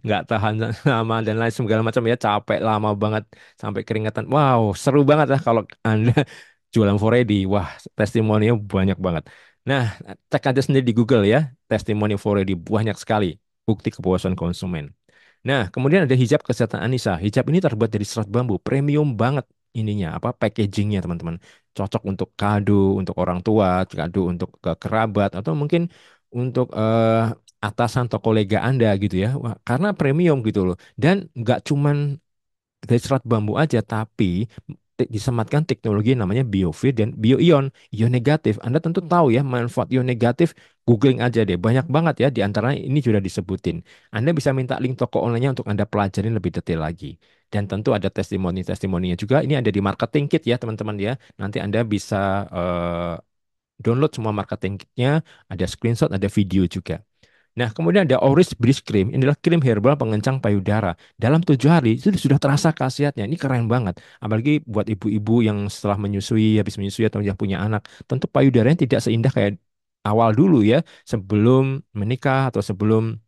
nggak tahan lama dan lain segala macam ya, capek lama banget, sampai keringatan. Wow, seru banget lah kalau Anda jualan Foredi. Wah, testimoninya banyak banget. Nah, cek aja sendiri di Google ya, testimoni Foredi banyak sekali, bukti kepuasan konsumen. Nah, kemudian ada hijab kesehatan Anissa. Hijab ini terbuat dari serat bambu, premium banget ininya, apa packagingnya teman-teman. Cocok untuk kado, untuk orang tua, kado untuk ke kerabat, atau mungkin untuk atasan atau kolega Anda gitu ya. Wah, karena premium gitu loh. Dan nggak cuman dari serat bambu aja, tapi disematkan teknologi yang namanya biofeed dan bioion, ion negatif. Anda tentu tahu ya manfaat ion negatif, googling aja deh. Banyak banget ya, di antaranya ini sudah disebutin. Anda bisa minta link toko online-nya untuk Anda pelajarin lebih detail lagi. Dan tentu ada testimoni-testimoninya juga. Ini ada di marketing kit ya teman-teman ya. Nanti Anda bisa download semua marketing kitnya, ada screenshot, ada video juga. Nah, kemudian ada Auris Breeze Cream. Ini adalah krim herbal pengencang payudara. Dalam 7 hari itu sudah terasa khasiatnya. Ini keren banget. Apalagi buat ibu-ibu yang setelah menyusui, habis menyusui atau yang punya anak. Tentu payudaranya tidak seindah kayak awal dulu ya. Sebelum menikah atau sebelum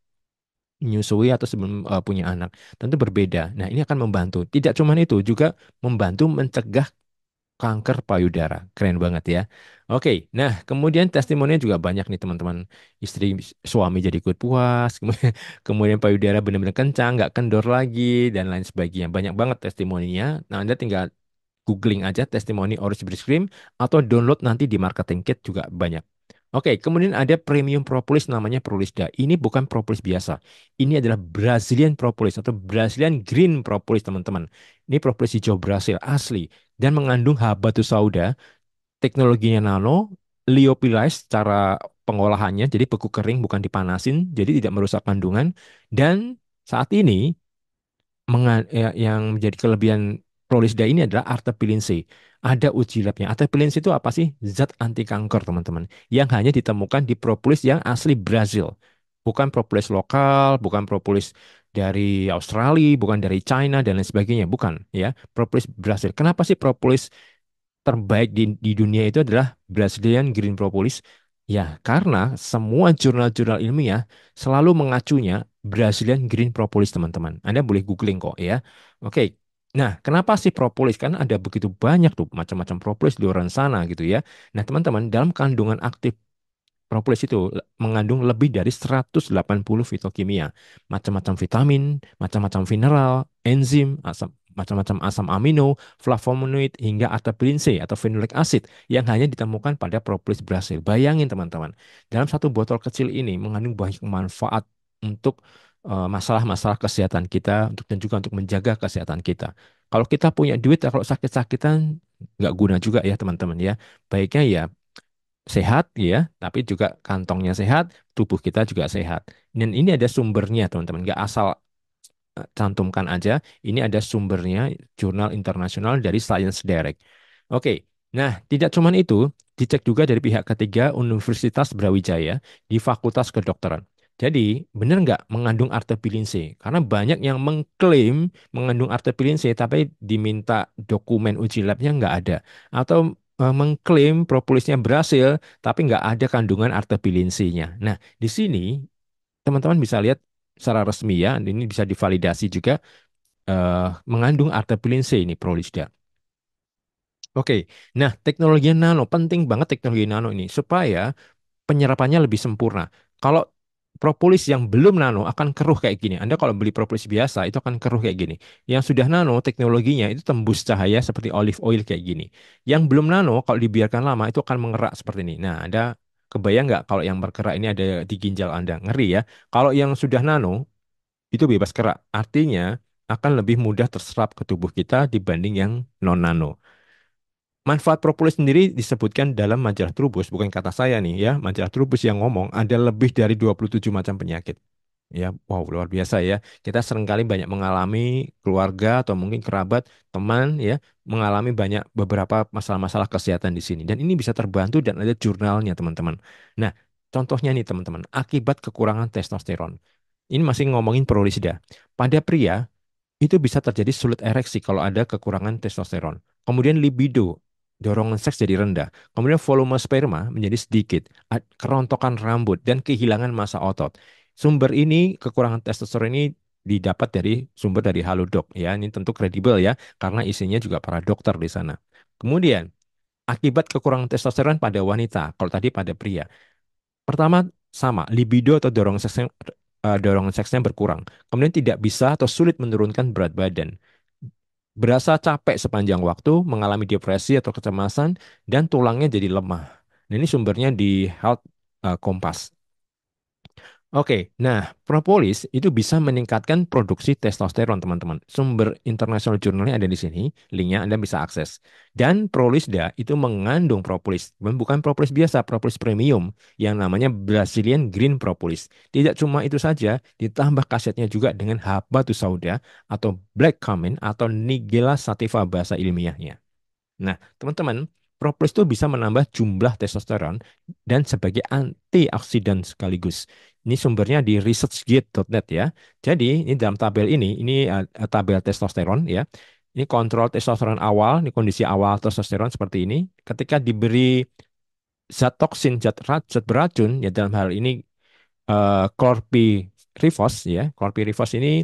menyusui atau sebelum punya anak. Tentu berbeda. Nah, ini akan membantu. Tidak cuma itu, juga membantu mencegah kanker payudara. Keren banget ya. Oke, nah kemudian testimoninya juga banyak nih teman-teman. Istri suami jadi ikut puas, kemudian payudara benar-benar kencang, nggak kendor lagi, dan lain sebagainya. Banyak banget testimoninya. Nah, Anda tinggal googling aja testimoni Orange Breast Cream atau download nanti di Marketing Kit juga banyak. Oke, kemudian ada premium propolis namanya Prolisda. Ini bukan propolis biasa. Ini adalah Brazilian propolis atau Brazilian green propolis, teman-teman. Ini propolis hijau Brasil asli dan mengandung habatus sauda, teknologinya nano, lyophilized cara pengolahannya, jadi beku kering bukan dipanasin, jadi tidak merusak kandungan. Dan saat ini yang menjadi kelebihan Prolisda ini adalah artepilin C. Ada uji labnya. Artepilin C itu apa sih? Zat anti kanker, teman-teman. Yang hanya ditemukan di propolis yang asli Brazil. Bukan propolis lokal, bukan propolis dari Australia, bukan dari China, dan lain sebagainya. Bukan, ya. Propolis Brazil. Kenapa sih propolis terbaik di dunia itu adalah Brazilian Green Propolis. Ya, karena semua jurnal-jurnal ilmiah selalu mengacunya Brazilian Green Propolis, teman-teman. Anda boleh googling kok ya. Oke. Nah, kenapa sih propolis? Karena ada begitu banyak tuh macam-macam propolis di luar sana gitu ya. Nah, teman-teman, dalam kandungan aktif propolis itu mengandung lebih dari 180 fitokimia, macam-macam vitamin, macam-macam mineral, enzim, macam-macam asam amino, flavonoid, hingga asparagin C atau phenolic acid yang hanya ditemukan pada propolis Brasil. Bayangin teman-teman, dalam satu botol kecil ini mengandung banyak manfaat untuk masalah-masalah kesehatan kita dan juga untuk menjaga kesehatan kita. Kalau kita punya duit, kalau sakit-sakitan nggak guna juga ya teman-teman ya. Baiknya ya sehat ya, tapi juga kantongnya sehat, tubuh kita juga sehat. Dan ini ada sumbernya teman-teman, nggak asal cantumkan aja. Ini ada sumbernya, jurnal internasional dari Science Direct. Oke, nah tidak cuma itu, dicek juga dari pihak ketiga Universitas Brawijaya di Fakultas Kedokteran. Jadi, benar nggak mengandung artepilin C? Karena banyak yang mengklaim mengandung artepilin C, tapi diminta dokumen uji labnya nggak ada. Atau mengklaim propolisnya berhasil, tapi nggak ada kandungan artepilin C-nya. Nah, di sini teman-teman bisa lihat secara resmi ya, ini bisa divalidasi juga mengandung artepilin C ini Prolisda. Oke, nah teknologi nano penting banget teknologi nano ini supaya penyerapannya lebih sempurna. Kalau propolis yang belum nano akan keruh kayak gini. Anda kalau beli propolis biasa itu akan keruh kayak gini. Yang sudah nano teknologinya itu tembus cahaya seperti olive oil kayak gini. Yang belum nano kalau dibiarkan lama itu akan mengerak seperti ini. Nah, Anda kebayang nggak kalau yang berkerak ini ada di ginjal Anda? Ngeri ya. Kalau yang sudah nano itu bebas kerak. Artinya akan lebih mudah terserap ke tubuh kita dibanding yang non-nano. Manfaat propolis sendiri disebutkan dalam majalah Trubus, bukan kata saya nih ya. Majalah Trubus yang ngomong ada lebih dari 27 macam penyakit. Ya, wow, luar biasa ya. Kita seringkali banyak mengalami keluarga atau mungkin kerabat, teman ya, mengalami banyak beberapa masalah-masalah kesehatan di sini. Dan ini bisa terbantu dan ada jurnalnya, teman-teman. Nah, contohnya nih, teman-teman, akibat kekurangan testosteron. Ini masih ngomongin Prolisda. Pada pria, itu bisa terjadi sulit ereksi kalau ada kekurangan testosteron. Kemudian libido, dorongan seks jadi rendah. Kemudian volume sperma menjadi sedikit, kerontokan rambut, dan kehilangan massa otot. Sumber ini, kekurangan testosteron ini didapat dari sumber dari Halodoc ya. Ini tentu kredibel ya, karena isinya juga para dokter di sana. Kemudian, akibat kekurangan testosteron pada wanita, kalau tadi pada pria. Pertama, sama, libido atau dorongan seksnya berkurang. Kemudian tidak bisa atau sulit menurunkan berat badan. Berasa capek sepanjang waktu, mengalami depresi atau kecemasan, dan tulangnya jadi lemah. Nah, ini sumbernya di Health Kompas. Oke, nah propolis itu bisa meningkatkan produksi testosteron, teman-teman. Sumber internasional jurnalnya ada di sini, linknya Anda bisa akses. Dan Prolisda itu mengandung propolis, bukan propolis biasa, propolis premium yang namanya Brazilian Green Propolis. Tidak cuma itu saja, ditambah khasiatnya juga dengan habatus sauda atau black cumin atau Nigella sativa bahasa ilmiahnya. Nah, teman-teman, propolis itu bisa menambah jumlah testosteron dan sebagai antioksidan sekaligus. Ini sumbernya di researchgate.net ya. Jadi, ini dalam tabel ini tabel testosteron ya. Ini kontrol testosteron awal, ini kondisi awal testosteron seperti ini. Ketika diberi zat toksin, zat beracun, ya dalam hal ini PFOS ya, klorpirifos ini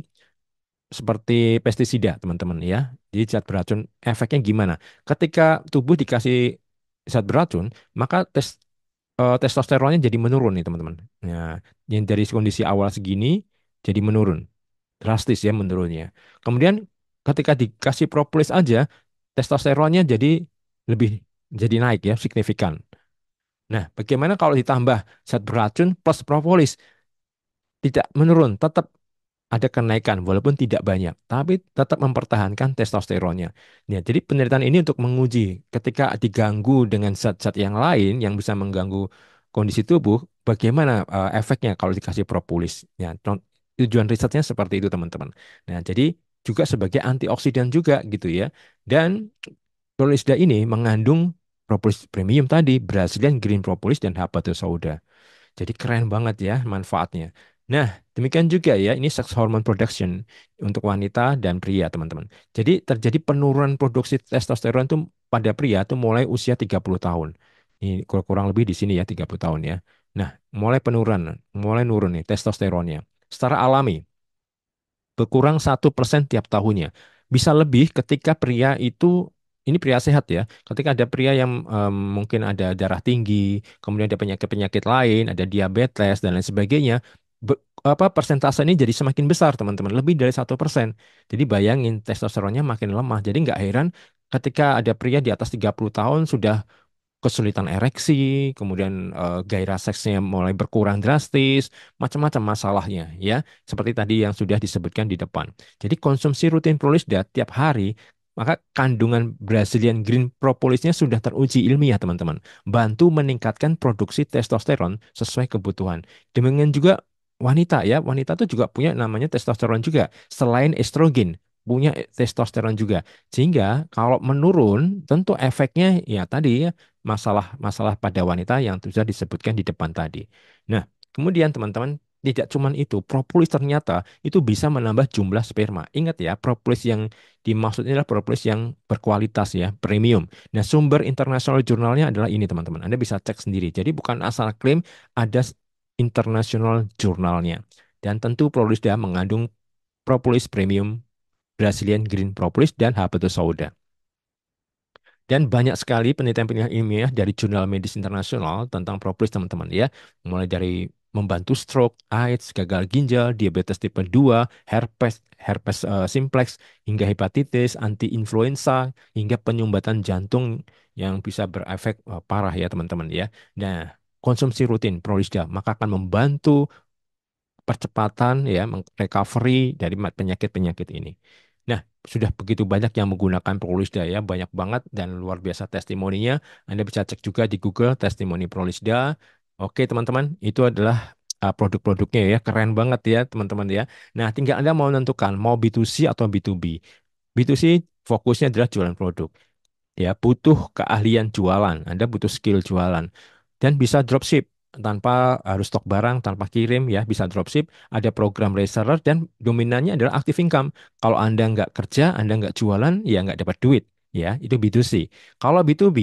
seperti pestisida, teman-teman ya. Jadi zat beracun, efeknya gimana? Ketika tubuh dikasih zat beracun, maka testosteronnya jadi menurun nih, teman-teman. Nah, yang dari kondisi awal segini jadi menurun, drastis ya menurunnya. Kemudian ketika dikasih propolis aja, testosteronnya lebih jadi naik ya, signifikan. Nah, bagaimana kalau ditambah zat beracun plus propolis? Tidak menurun, tetap ada kenaikan walaupun tidak banyak, tapi tetap mempertahankan testosteronnya. Ya, jadi penelitian ini untuk menguji ketika diganggu dengan zat-zat yang lain yang bisa mengganggu kondisi tubuh, bagaimana efeknya kalau dikasih propolis. Ya, tujuan risetnya seperti itu, teman-teman. Nah, jadi juga sebagai antioksidan juga gitu ya. Dan Propolisda ini mengandung propolis premium tadi, Brazilian Green Propolis dan Habatus Sauda. Jadi keren banget ya manfaatnya. Nah, demikian juga ya, ini sex hormone production untuk wanita dan pria, teman-teman. Jadi terjadi penurunan produksi testosteron itu pada pria itu mulai usia 30 tahun. Ini kurang lebih di sini ya 30 tahun ya. Nah, mulai nurun nih testosteronnya. Secara alami berkurang 1% tiap tahunnya. Bisa lebih ketika pria itu, ini pria sehat ya, ketika ada pria yang mungkin ada darah tinggi, kemudian ada penyakit-penyakit lain, ada diabetes dan lain sebagainya, persentase ini jadi semakin besar, teman-teman, lebih dari 1%. Jadi bayangin testosteronnya makin lemah. Jadi nggak heran ketika ada pria di atas 30 tahun sudah kesulitan ereksi, kemudian gairah seksnya mulai berkurang drastis, macam-macam masalahnya ya, seperti tadi yang sudah disebutkan di depan. Jadi konsumsi rutin Prolisda tiap hari, maka kandungan Brazilian Green Propolisnya sudah teruji ilmiah, teman-teman. Bantu meningkatkan produksi testosteron sesuai kebutuhan. Demikian juga wanita ya, wanita itu juga punya namanya testosteron juga, selain estrogen. Punya testosteron juga, sehingga kalau menurun tentu efeknya ya tadi ya, masalah-masalah pada wanita yang sudah disebutkan di depan tadi. Nah, kemudian teman-teman, tidak cuman itu, propolis ternyata itu bisa menambah jumlah sperma. Ingat ya, propolis yang dimaksud ini adalah propolis yang berkualitas ya, premium. Nah, sumber internasional jurnalnya adalah ini, teman-teman. Anda bisa cek sendiri. Jadi bukan asal klaim, ada internasional jurnalnya. Dan tentu Prolisda mengandung propolis premium, Brazilian Green Propolis, dan Habatus Sauda. Dan banyak sekali penelitian-penelitian ilmiah dari jurnal medis internasional tentang propolis, teman-teman ya. Mulai dari membantu stroke, AIDS, gagal ginjal, diabetes tipe 2, herpes simplex, hingga hepatitis, anti-influenza, hingga penyumbatan jantung yang bisa berefek parah ya, teman-teman ya. Nah, konsumsi rutin Prolisda maka akan membantu percepatan ya recovery dari penyakit-penyakit ini. Nah, sudah begitu banyak yang menggunakan Prolisda ya, banyak banget dan luar biasa testimoninya. Anda bisa cek juga di Google testimoni Prolisda. Oke, teman-teman, itu adalah produk-produknya ya, keren banget ya, teman-teman ya. Nah, tinggal Anda mau menentukan mau B2C atau B2B. B2C fokusnya adalah jualan produk ya, butuh keahlian jualan, Anda butuh skill jualan dan bisa dropship tanpa harus stok barang, tanpa kirim ya, bisa dropship, ada program reseller dan dominannya adalah active income. Kalau Anda nggak kerja, Anda nggak jualan, ya nggak dapat duit. Ya, itu B2C. Kalau B2B,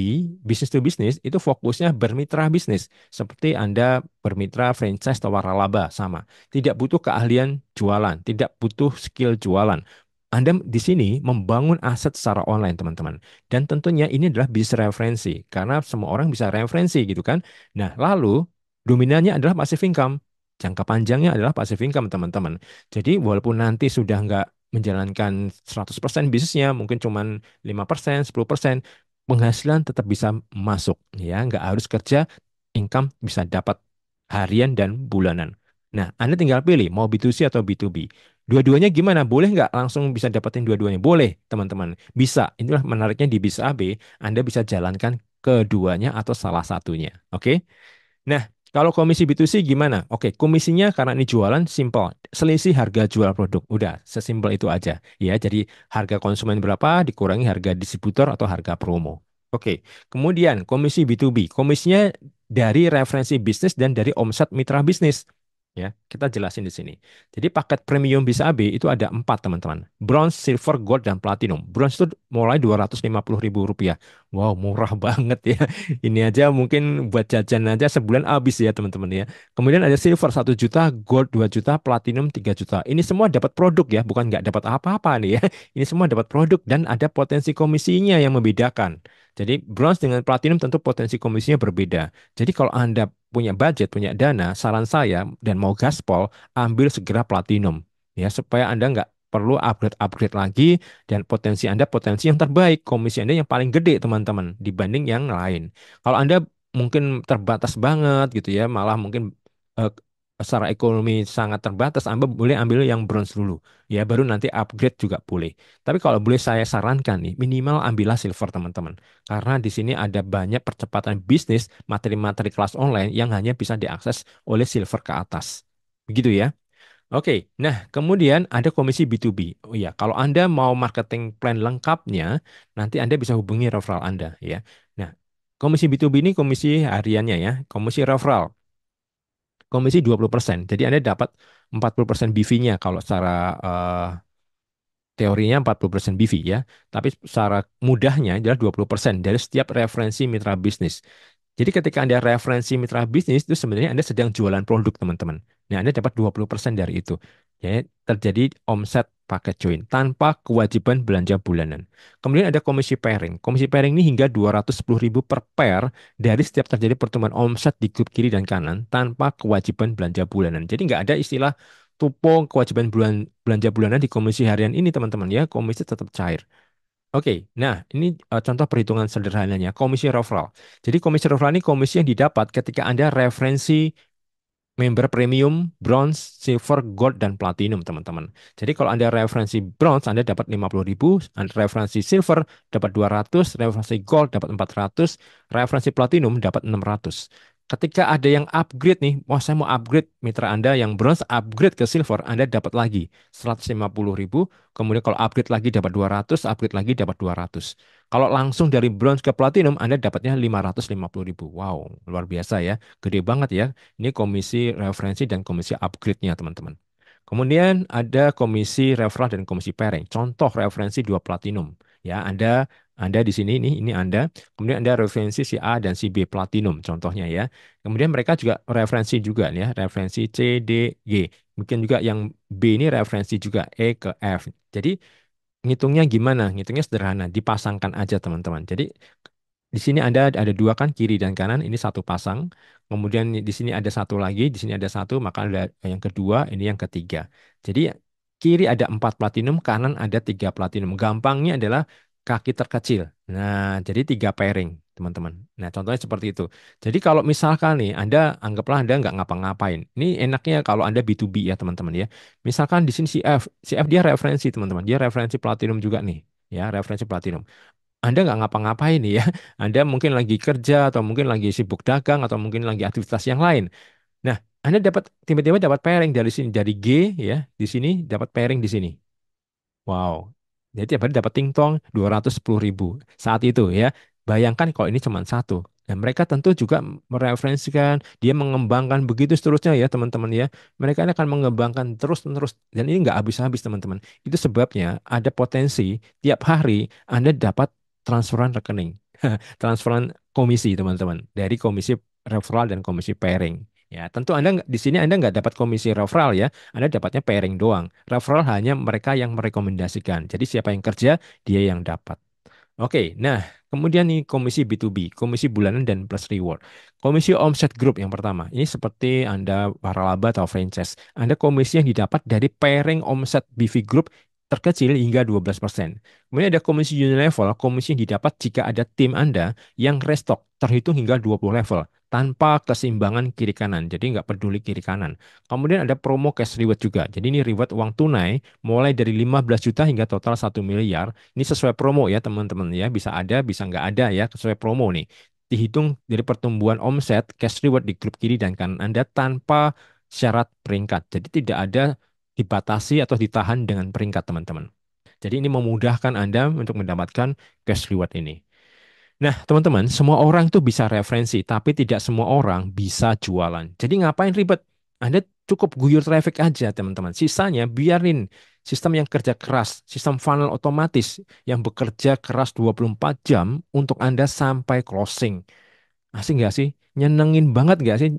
business to business, itu fokusnya bermitra bisnis. Seperti Anda bermitra franchise atau waralaba, sama. Tidak butuh keahlian jualan, tidak butuh skill jualan. Anda di sini membangun aset secara online, teman-teman. Dan tentunya ini adalah bisnis referensi, karena semua orang bisa referensi gitu kan. Nah, lalu dominannya adalah passive income. Jangka panjangnya adalah passive income, teman-teman. Jadi walaupun nanti sudah nggak menjalankan 100% bisnisnya, mungkin cuma 5%, 10%, penghasilan tetap bisa masuk. Ya, nggak harus kerja, income bisa dapat harian dan bulanan. Nah, Anda tinggal pilih mau B2C atau B2B. Dua-duanya gimana? Boleh nggak langsung bisa dapetin dua-duanya? Boleh, teman-teman. Bisa. Inilah menariknya di Bis AB, Anda bisa jalankan keduanya atau salah satunya. Oke? Nah, kalau komisi B2C gimana? Oke, komisinya karena ini jualan simple. Selisih harga jual produk. Udah, sesimpel itu aja. Ya, jadi harga konsumen berapa dikurangi harga distributor atau harga promo. Oke, kemudian komisi B2B. Komisinya dari referensi bisnis dan dari omset mitra bisnis. Ya, kita jelasin di sini. Jadi paket premium Bisa AB itu ada empat teman-teman. Bronze, silver, gold, dan platinum. Bronze itu mulai 250 ribu rupiah. Wow, murah banget ya. Ini aja mungkin buat jajan aja sebulan habis ya teman-teman ya. Kemudian ada silver 1 juta, gold 2 juta, platinum 3 juta. Ini semua dapat produk ya, bukan nggak dapat apa-apa nih ya. Ini semua dapat produk dan ada potensi komisinya yang membedakan. Jadi bronze dengan platinum tentu potensi komisinya berbeda. Jadi kalau Anda punya budget, punya dana, saran saya dan mau gaspol, ambil segera platinum ya supaya Anda nggak perlu upgrade-upgrade lagi dan potensi Anda potensi yang terbaik, komisi Anda yang paling gede teman-teman dibanding yang lain. Kalau Anda mungkin terbatas banget gitu ya, malah mungkin eh, secara ekonomi sangat terbatas, Anda boleh ambil yang bronze dulu ya, baru nanti upgrade juga boleh. Tapi kalau boleh saya sarankan nih, minimal ambillah silver teman-teman. Karena di sini ada banyak percepatan bisnis materi-materi kelas online yang hanya bisa diakses oleh silver ke atas. Begitu ya. Oke, nah kemudian ada komisi B2B. Oh iya, kalau Anda mau marketing plan lengkapnya, nanti Anda bisa hubungi referral Anda ya. Nah, komisi B2B ini komisi hariannya ya, komisi referral. Komisi 20%. Jadi Anda dapat 40% BV-nya kalau secara teorinya 40% BV ya, tapi secara mudahnya adalah 20% dari setiap referensi mitra bisnis. Jadi ketika Anda referensi mitra bisnis itu sebenarnya Anda sedang jualan produk teman-teman. Nah, Anda dapat 20% dari itu. Ya, terjadi omset paket join tanpa kewajiban belanja bulanan. Kemudian ada komisi pairing. Komisi pairing ini hingga 210 ribu per pair dari setiap terjadi pertumbuhan omset di grup kiri dan kanan tanpa kewajiban belanja bulanan. Jadi nggak ada istilah tupo kewajiban belanja bulanan di komisi harian ini teman-teman ya. Komisi tetap cair. Oke, nah ini contoh perhitungan sederhananya, komisi referral. Jadi komisi referral ini komisi yang didapat ketika Anda referensi member premium, bronze, silver, gold, dan platinum, teman-teman. Jadi kalau Anda referensi bronze, Anda dapat 50 ribu, Anda referensi silver dapat 200, referensi gold dapat 400, referensi platinum dapat 600. Ketika ada yang upgrade nih, wah saya mau upgrade mitra Anda yang bronze, upgrade ke silver, Anda dapat lagi 150 ribu, kemudian kalau upgrade lagi dapat 200, upgrade lagi dapat 200. Kalau langsung dari bronze ke platinum, Anda dapatnya 550 ribu. Wow, luar biasa ya, gede banget ya. Ini komisi referensi dan komisi upgrade-nya, teman-teman. Kemudian ada komisi referral dan komisi pairing. Contoh referensi dua platinum. Ya, Anda di sini ini Anda. Kemudian Anda referensi si A dan si B platinum contohnya ya. Kemudian mereka juga referensi juga ya, referensi C, D, G. Mungkin juga yang B ini referensi juga E ke F. Jadi ngitungnya gimana? Ngitungnya sederhana, dipasangkan aja teman-teman. Jadi di sini ada dua kan kiri dan kanan ini satu pasang. Kemudian di sini ada satu lagi, di sini ada satu, maka ada yang kedua, ini yang ketiga. Jadi kiri ada 4 platinum, kanan ada 3 platinum. Gampangnya adalah kaki terkecil. Nah, jadi 3 pairing, teman-teman. Nah, contohnya seperti itu. Jadi kalau misalkan nih, anggaplah Anda nggak ngapa-ngapain. Ini enaknya kalau Anda B2B ya, teman-teman ya. Misalkan di sini si F dia referensi, teman-teman. Dia referensi platinum juga nih. Ya, referensi platinum. Anda nggak ngapa-ngapain nih ya. Anda mungkin lagi kerja atau mungkin lagi sibuk dagang atau mungkin lagi aktivitas yang lain. Nah, Anda dapat tiba-tiba dapat pairing dari sini dari G ya, di sini dapat pairing di sini. Wow. Jadi tiap hari dapat tingtong 210 ribu saat itu ya. Bayangkan kalau ini cuma satu. Dan mereka tentu juga mereferensikan, dia mengembangkan begitu seterusnya ya teman-teman ya. Mereka akan mengembangkan terus-menerus. Dan ini nggak habis-habis teman-teman. Itu sebabnya ada potensi tiap hari Anda dapat transferan rekening. Transferan komisi teman-teman. Dari komisi referral dan komisi pairing. Ya, tentu di sini Anda nggak dapat komisi referral ya. Anda dapatnya pairing doang. Referral hanya mereka yang merekomendasikan. Jadi siapa yang kerja, dia yang dapat. Oke, nah kemudian nih komisi B2B, komisi bulanan dan plus reward. Komisi omset group yang pertama, ini seperti Anda waralaba atau franchise. Anda komisi yang didapat dari pairing omset BV group terkecil hingga 12%. Kemudian ada komisi unilevel, komisi yang didapat jika ada tim Anda yang restock terhitung hingga 20 level tanpa keseimbangan kiri kanan. Jadi nggak peduli kiri kanan. Kemudian ada promo cash reward juga. Jadi ini reward uang tunai mulai dari 15 juta hingga total 1 miliar. Ini sesuai promo ya teman-teman ya. Bisa ada, bisa nggak ada ya. Sesuai promo nih. Dihitung dari pertumbuhan omset cash reward di grup kiri dan kanan Anda tanpa syarat peringkat. Jadi tidak ada dibatasi atau ditahan dengan peringkat teman-teman. Jadi ini memudahkan Anda untuk mendapatkan cash reward ini. Nah, teman-teman, semua orang tuh bisa referensi, tapi tidak semua orang bisa jualan. Jadi ngapain ribet? Anda cukup guyur traffic aja, teman-teman. Sisanya biarin sistem yang kerja keras, sistem funnel otomatis yang bekerja keras 24 jam untuk Anda sampai closing. Asik nggak sih? Nyenengin banget nggak sih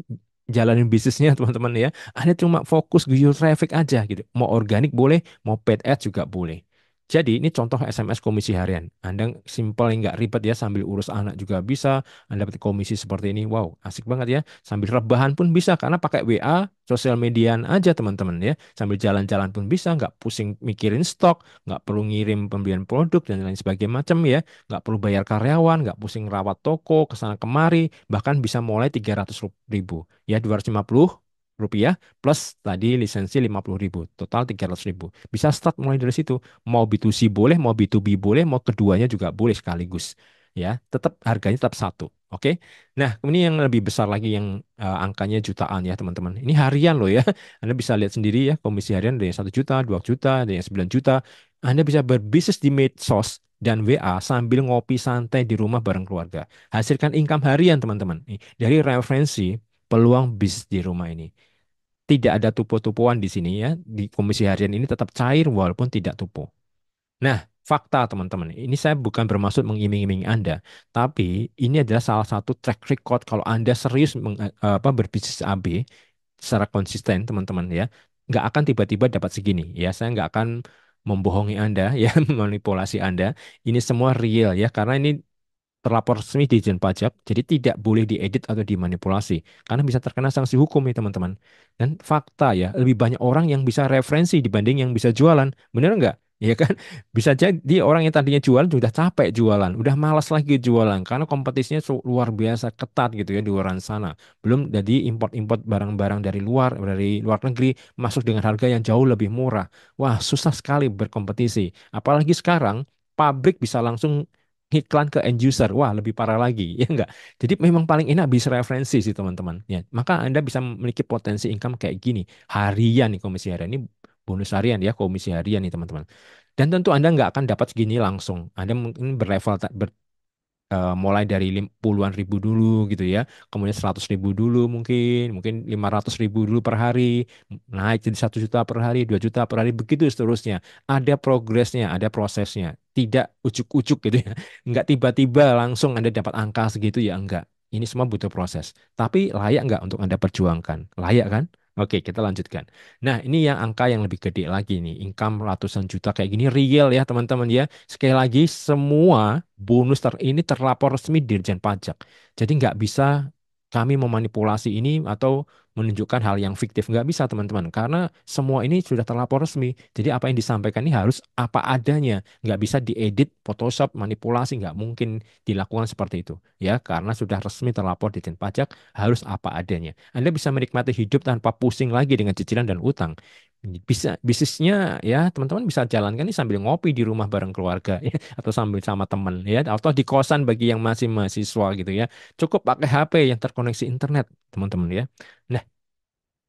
jalanin bisnisnya teman-teman ya? Anda cuma fokus guyur traffic aja gitu. Mau organik boleh, mau paid ads juga boleh. Jadi ini contoh SMS komisi harian. Anda simple nggak ribet ya sambil urus anak juga bisa. Anda dapat komisi seperti ini. Wow, asik banget ya. Sambil rebahan pun bisa karena pakai WA, sosial mediaan aja teman-teman ya. Sambil jalan-jalan pun bisa, nggak pusing mikirin stok, nggak perlu ngirim pembelian produk dan lain sebagainya macam ya, nggak perlu bayar karyawan, nggak pusing rawat toko kesana kemari, bahkan bisa mulai 300 ribu ya, 250 rupiah plus tadi lisensi 50 ribu, total 300 ribu, bisa start mulai dari situ. Mau B2C boleh, mau B2B boleh, mau keduanya juga boleh sekaligus ya, tetap harganya tetap satu. Oke. Nah, ini yang lebih besar lagi yang angkanya jutaan ya teman-teman. Ini harian loh ya. Anda bisa lihat sendiri ya, komisi harian ada yang 1 juta, 2 juta, ada yang 9 juta. Anda bisa berbisnis di medsos dan WA sambil ngopi santai di rumah bareng keluarga. Hasilkan income harian, teman-teman. Nih, dari referensi peluang bisnis di rumah ini. Tidak ada tupo-tupoan di sini ya. Di komisi harian ini tetap cair walaupun tidak tupo. Nah, fakta teman-teman. Ini saya bukan bermaksud mengiming-imingi Anda, tapi ini adalah salah satu track record kalau Anda serius berbisnis AB secara konsisten, teman-teman ya. Nggak akan tiba-tiba dapat segini ya. Saya nggak akan membohongi Anda ya, memanipulasi Anda. Ini semua real ya, karena ini terlapor resmi di Dijen Pajak, jadi tidak boleh diedit atau dimanipulasi, karena bisa terkena sanksi hukum ya teman-teman. Dan fakta ya, lebih banyak orang yang bisa referensi dibanding yang bisa jualan, bener nggak? Ya kan, bisa jadi orang yang tadinya jualan sudah capek jualan, udah malas lagi jualan, karena kompetisinya luar biasa ketat gitu ya di luar sana. Belum jadi import-import barang-barang dari luar negeri masuk dengan harga yang jauh lebih murah. Wah, susah sekali berkompetisi. Apalagi sekarang pabrik bisa langsung iklan ke end user. Wah, lebih parah lagi, ya enggak? Jadi memang paling enak bisa referensi sih teman-teman. Ya, maka Anda bisa memiliki potensi income kayak gini. Harian nih komisi harian ini, bonus harian ya, komisi harian nih teman-teman. Dan tentu Anda nggak akan dapat segini langsung. Anda mungkin berlevel mulai dari puluhan ribu dulu gitu ya, kemudian 100 ribu dulu, mungkin mungkin 500 ribu dulu per hari, naik jadi 1 juta per hari, 2 juta per hari, begitu seterusnya. Ada progresnya, ada prosesnya, tidak ujuk-ujuk gitu ya. Nggak tiba-tiba langsung Anda dapat angka segitu ya, enggak. Ini semua butuh proses. Tapi layak nggak untuk Anda perjuangkan? Layak kan? Oke, kita lanjutkan. Nah, ini yang angka yang lebih gede lagi nih. Income ratusan juta kayak gini real ya, teman-teman ya. Sekali lagi, semua bonus ini terlapor resmi Dirjen Pajak. Jadi nggak bisa kami memanipulasi ini atau menunjukkan hal yang fiktif. Nggak bisa, teman-teman. Karena semua ini sudah terlapor resmi. Jadi apa yang disampaikan ini harus apa adanya. Nggak bisa diedit, Photoshop, manipulasi. Nggak mungkin dilakukan seperti itu. Ya, karena sudah resmi terlapor Dirjen Pajak, harus apa adanya. Anda bisa menikmati hidup tanpa pusing lagi dengan cicilan dan utang. Bisa bisnisnya ya teman-teman bisa jalankan ini sambil ngopi di rumah bareng keluarga ya, atau sambil sama teman ya, atau di kosan bagi yang masih mahasiswa gitu ya. Cukup pakai HP yang terkoneksi internet teman-teman ya. Nah,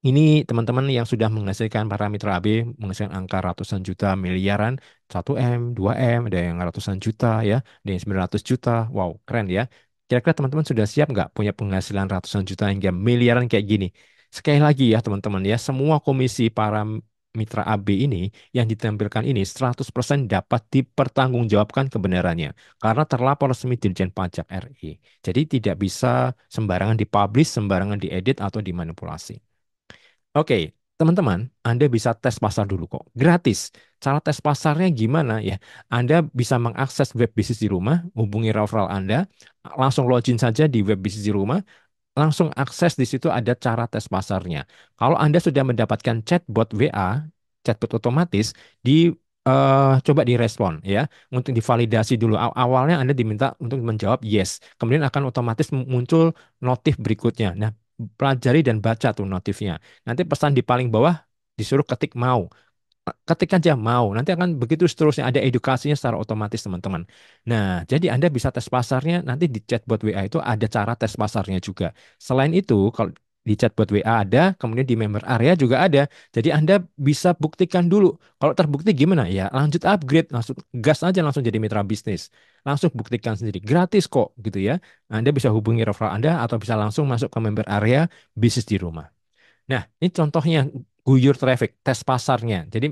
ini teman-teman yang sudah menghasilkan para mitra AB menghasilkan angka ratusan juta miliaran, 1 M, 2 M, ada yang ratusan juta ya, ada yang 900 juta. Wow, keren ya. Kira-kira teman-teman sudah siap nggak punya penghasilan ratusan juta hingga miliaran kayak gini? Sekali lagi ya teman-teman ya, semua komisi para mitra AB ini yang ditampilkan ini 100% dapat dipertanggungjawabkan kebenarannya karena terlapor resmi Dirjen Pajak RI. Jadi tidak bisa sembarangan dipublish, sembarangan diedit atau dimanipulasi. Oke, teman-teman, Anda bisa tes pasar dulu kok. Gratis. Cara tes pasarnya gimana ya? Anda bisa mengakses web bisnis di rumah, hubungi referral Anda, langsung login saja di web bisnis di rumah, langsung akses di situ ada cara tes pasarnya. Kalau Anda sudah mendapatkan chatbot WA, chatbot otomatis, coba direspon ya, untuk divalidasi dulu. Awalnya Anda diminta untuk menjawab yes, kemudian akan otomatis muncul notif berikutnya. Nah, pelajari dan baca tuh notifnya. Nanti pesan di paling bawah disuruh ketik mau. Ketik aja mau, nanti akan begitu seterusnya, ada edukasinya secara otomatis teman-teman. Nah, jadi Anda bisa tes pasarnya, nanti di chatbot WA itu ada cara tes pasarnya juga. Selain itu, kalau di chatbot WA ada, kemudian di member area juga ada. Jadi Anda bisa buktikan dulu. Kalau terbukti gimana? Ya lanjut upgrade, langsung gas aja langsung jadi mitra bisnis. Langsung buktikan sendiri, gratis kok gitu ya. Anda bisa hubungi referral Anda atau bisa langsung masuk ke member area bisnis di rumah. Nah, ini contohnya guyur traffic, tes pasarnya. Jadi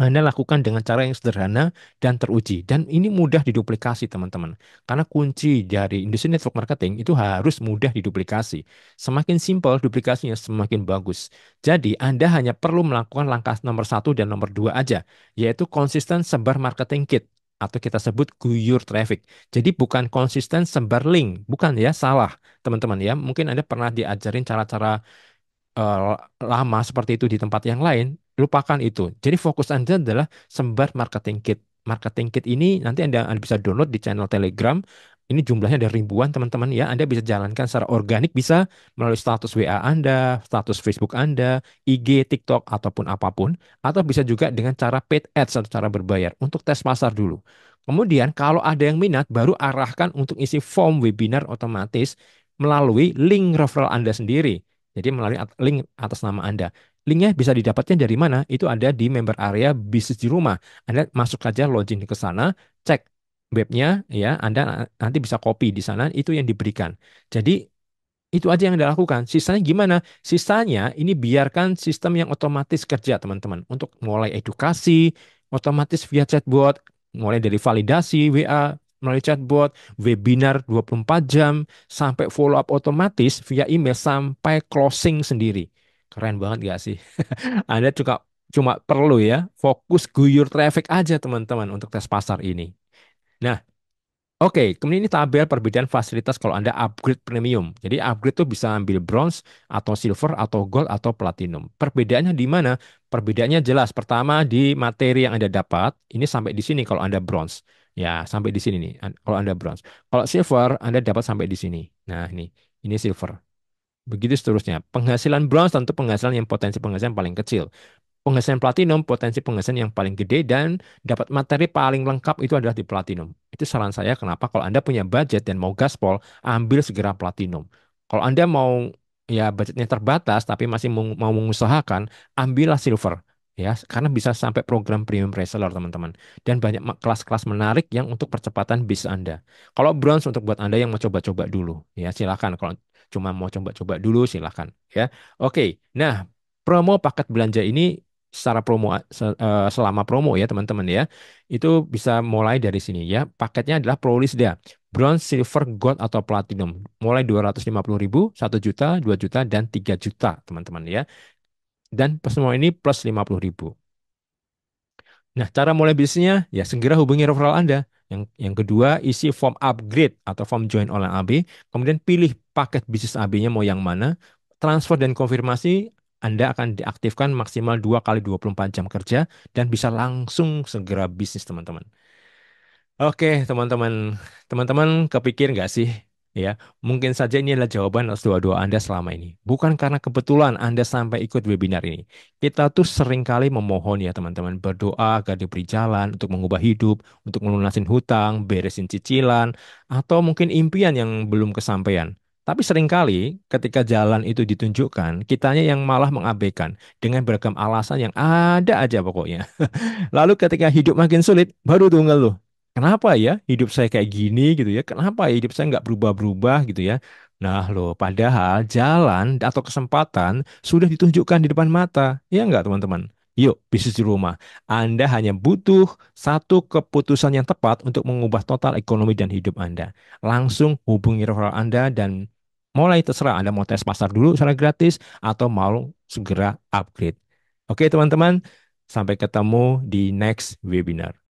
anda lakukan dengan cara yang sederhana dan teruji. Dan ini mudah diduplikasi, teman-teman. Karena kunci dari industri network marketing itu harus mudah diduplikasi. Semakin simpel duplikasinya, semakin bagus. Jadi, Anda hanya perlu melakukan langkah nomor satu dan nomor dua aja, yaitu konsisten sebar marketing kit, atau kita sebut guyur traffic. Jadi, bukan konsisten sebar link. Bukan ya, salah, teman-teman ya. Mungkin Anda pernah diajarin cara-cara eh, lama seperti itu di tempat yang lain, lupakan itu. Jadi fokus Anda adalah sebar marketing kit. Marketing kit ini nanti Anda bisa download di channel Telegram. Ini jumlahnya ada ribuan teman-teman ya. Anda bisa jalankan secara organik, bisa melalui status WA Anda, status Facebook Anda, IG, TikTok, ataupun apapun. Atau bisa juga dengan cara paid ads atau cara berbayar untuk tes pasar dulu. Kemudian kalau ada yang minat, baru arahkan untuk isi form webinar otomatis melalui link referral Anda sendiri. Jadi melalui link atas nama Anda. Linknya bisa didapatkan dari mana? Itu ada di member area bisnis di rumah. Anda masuk saja login ke sana, cek webnya ya, Anda nanti bisa copy di sana, itu yang diberikan. Jadi itu aja yang Anda lakukan. Sisanya gimana? Sisanya ini biarkan sistem yang otomatis kerja, teman-teman. Untuk mulai edukasi, otomatis via chatbot, mulai dari validasi WA, melalui chatbot, webinar 24 jam, sampai follow up otomatis via email, sampai closing sendiri. Keren banget gak sih? Anda cuma perlu ya, fokus guyur traffic aja, teman-teman, untuk tes pasar ini. Nah, oke, kemudian ini tabel perbedaan fasilitas kalau Anda upgrade premium. Jadi upgrade tuh bisa ambil bronze atau silver atau gold atau platinum. Perbedaannya di mana? Perbedaannya jelas. Pertama di materi yang Anda dapat. Ini sampai di sini kalau Anda bronze. Ya, sampai di sini nih kalau Anda bronze. Kalau silver Anda dapat sampai di sini. Nah, ini silver. Begitu seterusnya. Penghasilan bronze tentu penghasilan yang potensi penghasilan paling kecil. Penghasilan platinum, potensi penghasilan yang paling gede dan dapat materi paling lengkap itu adalah di platinum. Itu saran saya kenapa kalau Anda punya budget dan mau gaspol, ambil segera platinum. Kalau Anda mau ya budgetnya terbatas tapi masih mau mengusahakan, ambillah silver. Ya, karena bisa sampai program premium reseller, teman-teman. Dan banyak kelas-kelas menarik yang untuk percepatan bisnis Anda. Kalau bronze untuk buat Anda yang mau coba-coba dulu, ya silakan. Kalau cuma mau coba-coba dulu, silakan. Ya, oke. Nah, promo paket belanja ini secara promo selama promo ya teman-teman ya. Itu bisa mulai dari sini ya. Paketnya adalah Prolisda, Bronze, Silver, Gold atau Platinum. Mulai 250.000, 1 juta, 2 juta dan 3 juta teman-teman ya. Dan semua ini plus 50.000. Nah, cara mulai bisnisnya ya segera hubungi referral Anda. Yang kedua, isi form upgrade atau form join online AB. Kemudian pilih paket bisnis AB-nya mau yang mana. Transfer dan konfirmasi Anda akan diaktifkan maksimal 2 kali 24 jam kerja dan bisa langsung segera bisnis, teman-teman. Oke, teman-teman. Teman-teman kepikir nggak sih? Ya, mungkin saja ini adalah jawaban atas doa-doa Anda selama ini. Bukan karena kebetulan Anda sampai ikut webinar ini. Kita tuh sering kali memohon ya teman-teman, berdoa agar diberi jalan untuk mengubah hidup, untuk melunasin hutang, beresin cicilan, atau mungkin impian yang belum kesampaian. Tapi seringkali ketika jalan itu ditunjukkan, kitanya yang malah mengabaikan dengan beragam alasan yang ada aja pokoknya. Lalu ketika hidup makin sulit, baru tuh ngeluh. Kenapa ya hidup saya kayak gini gitu ya? Kenapa ya hidup saya nggak berubah-berubah gitu ya? Nah loh, padahal jalan atau kesempatan sudah ditunjukkan di depan mata. Ya nggak teman-teman? Yuk, bisnis di rumah. Anda hanya butuh satu keputusan yang tepat untuk mengubah total ekonomi dan hidup Anda. Langsung hubungi referral Anda dan mulai terserah Anda mau tes pasar dulu secara gratis atau mau segera upgrade. Oke teman-teman, sampai ketemu di next webinar.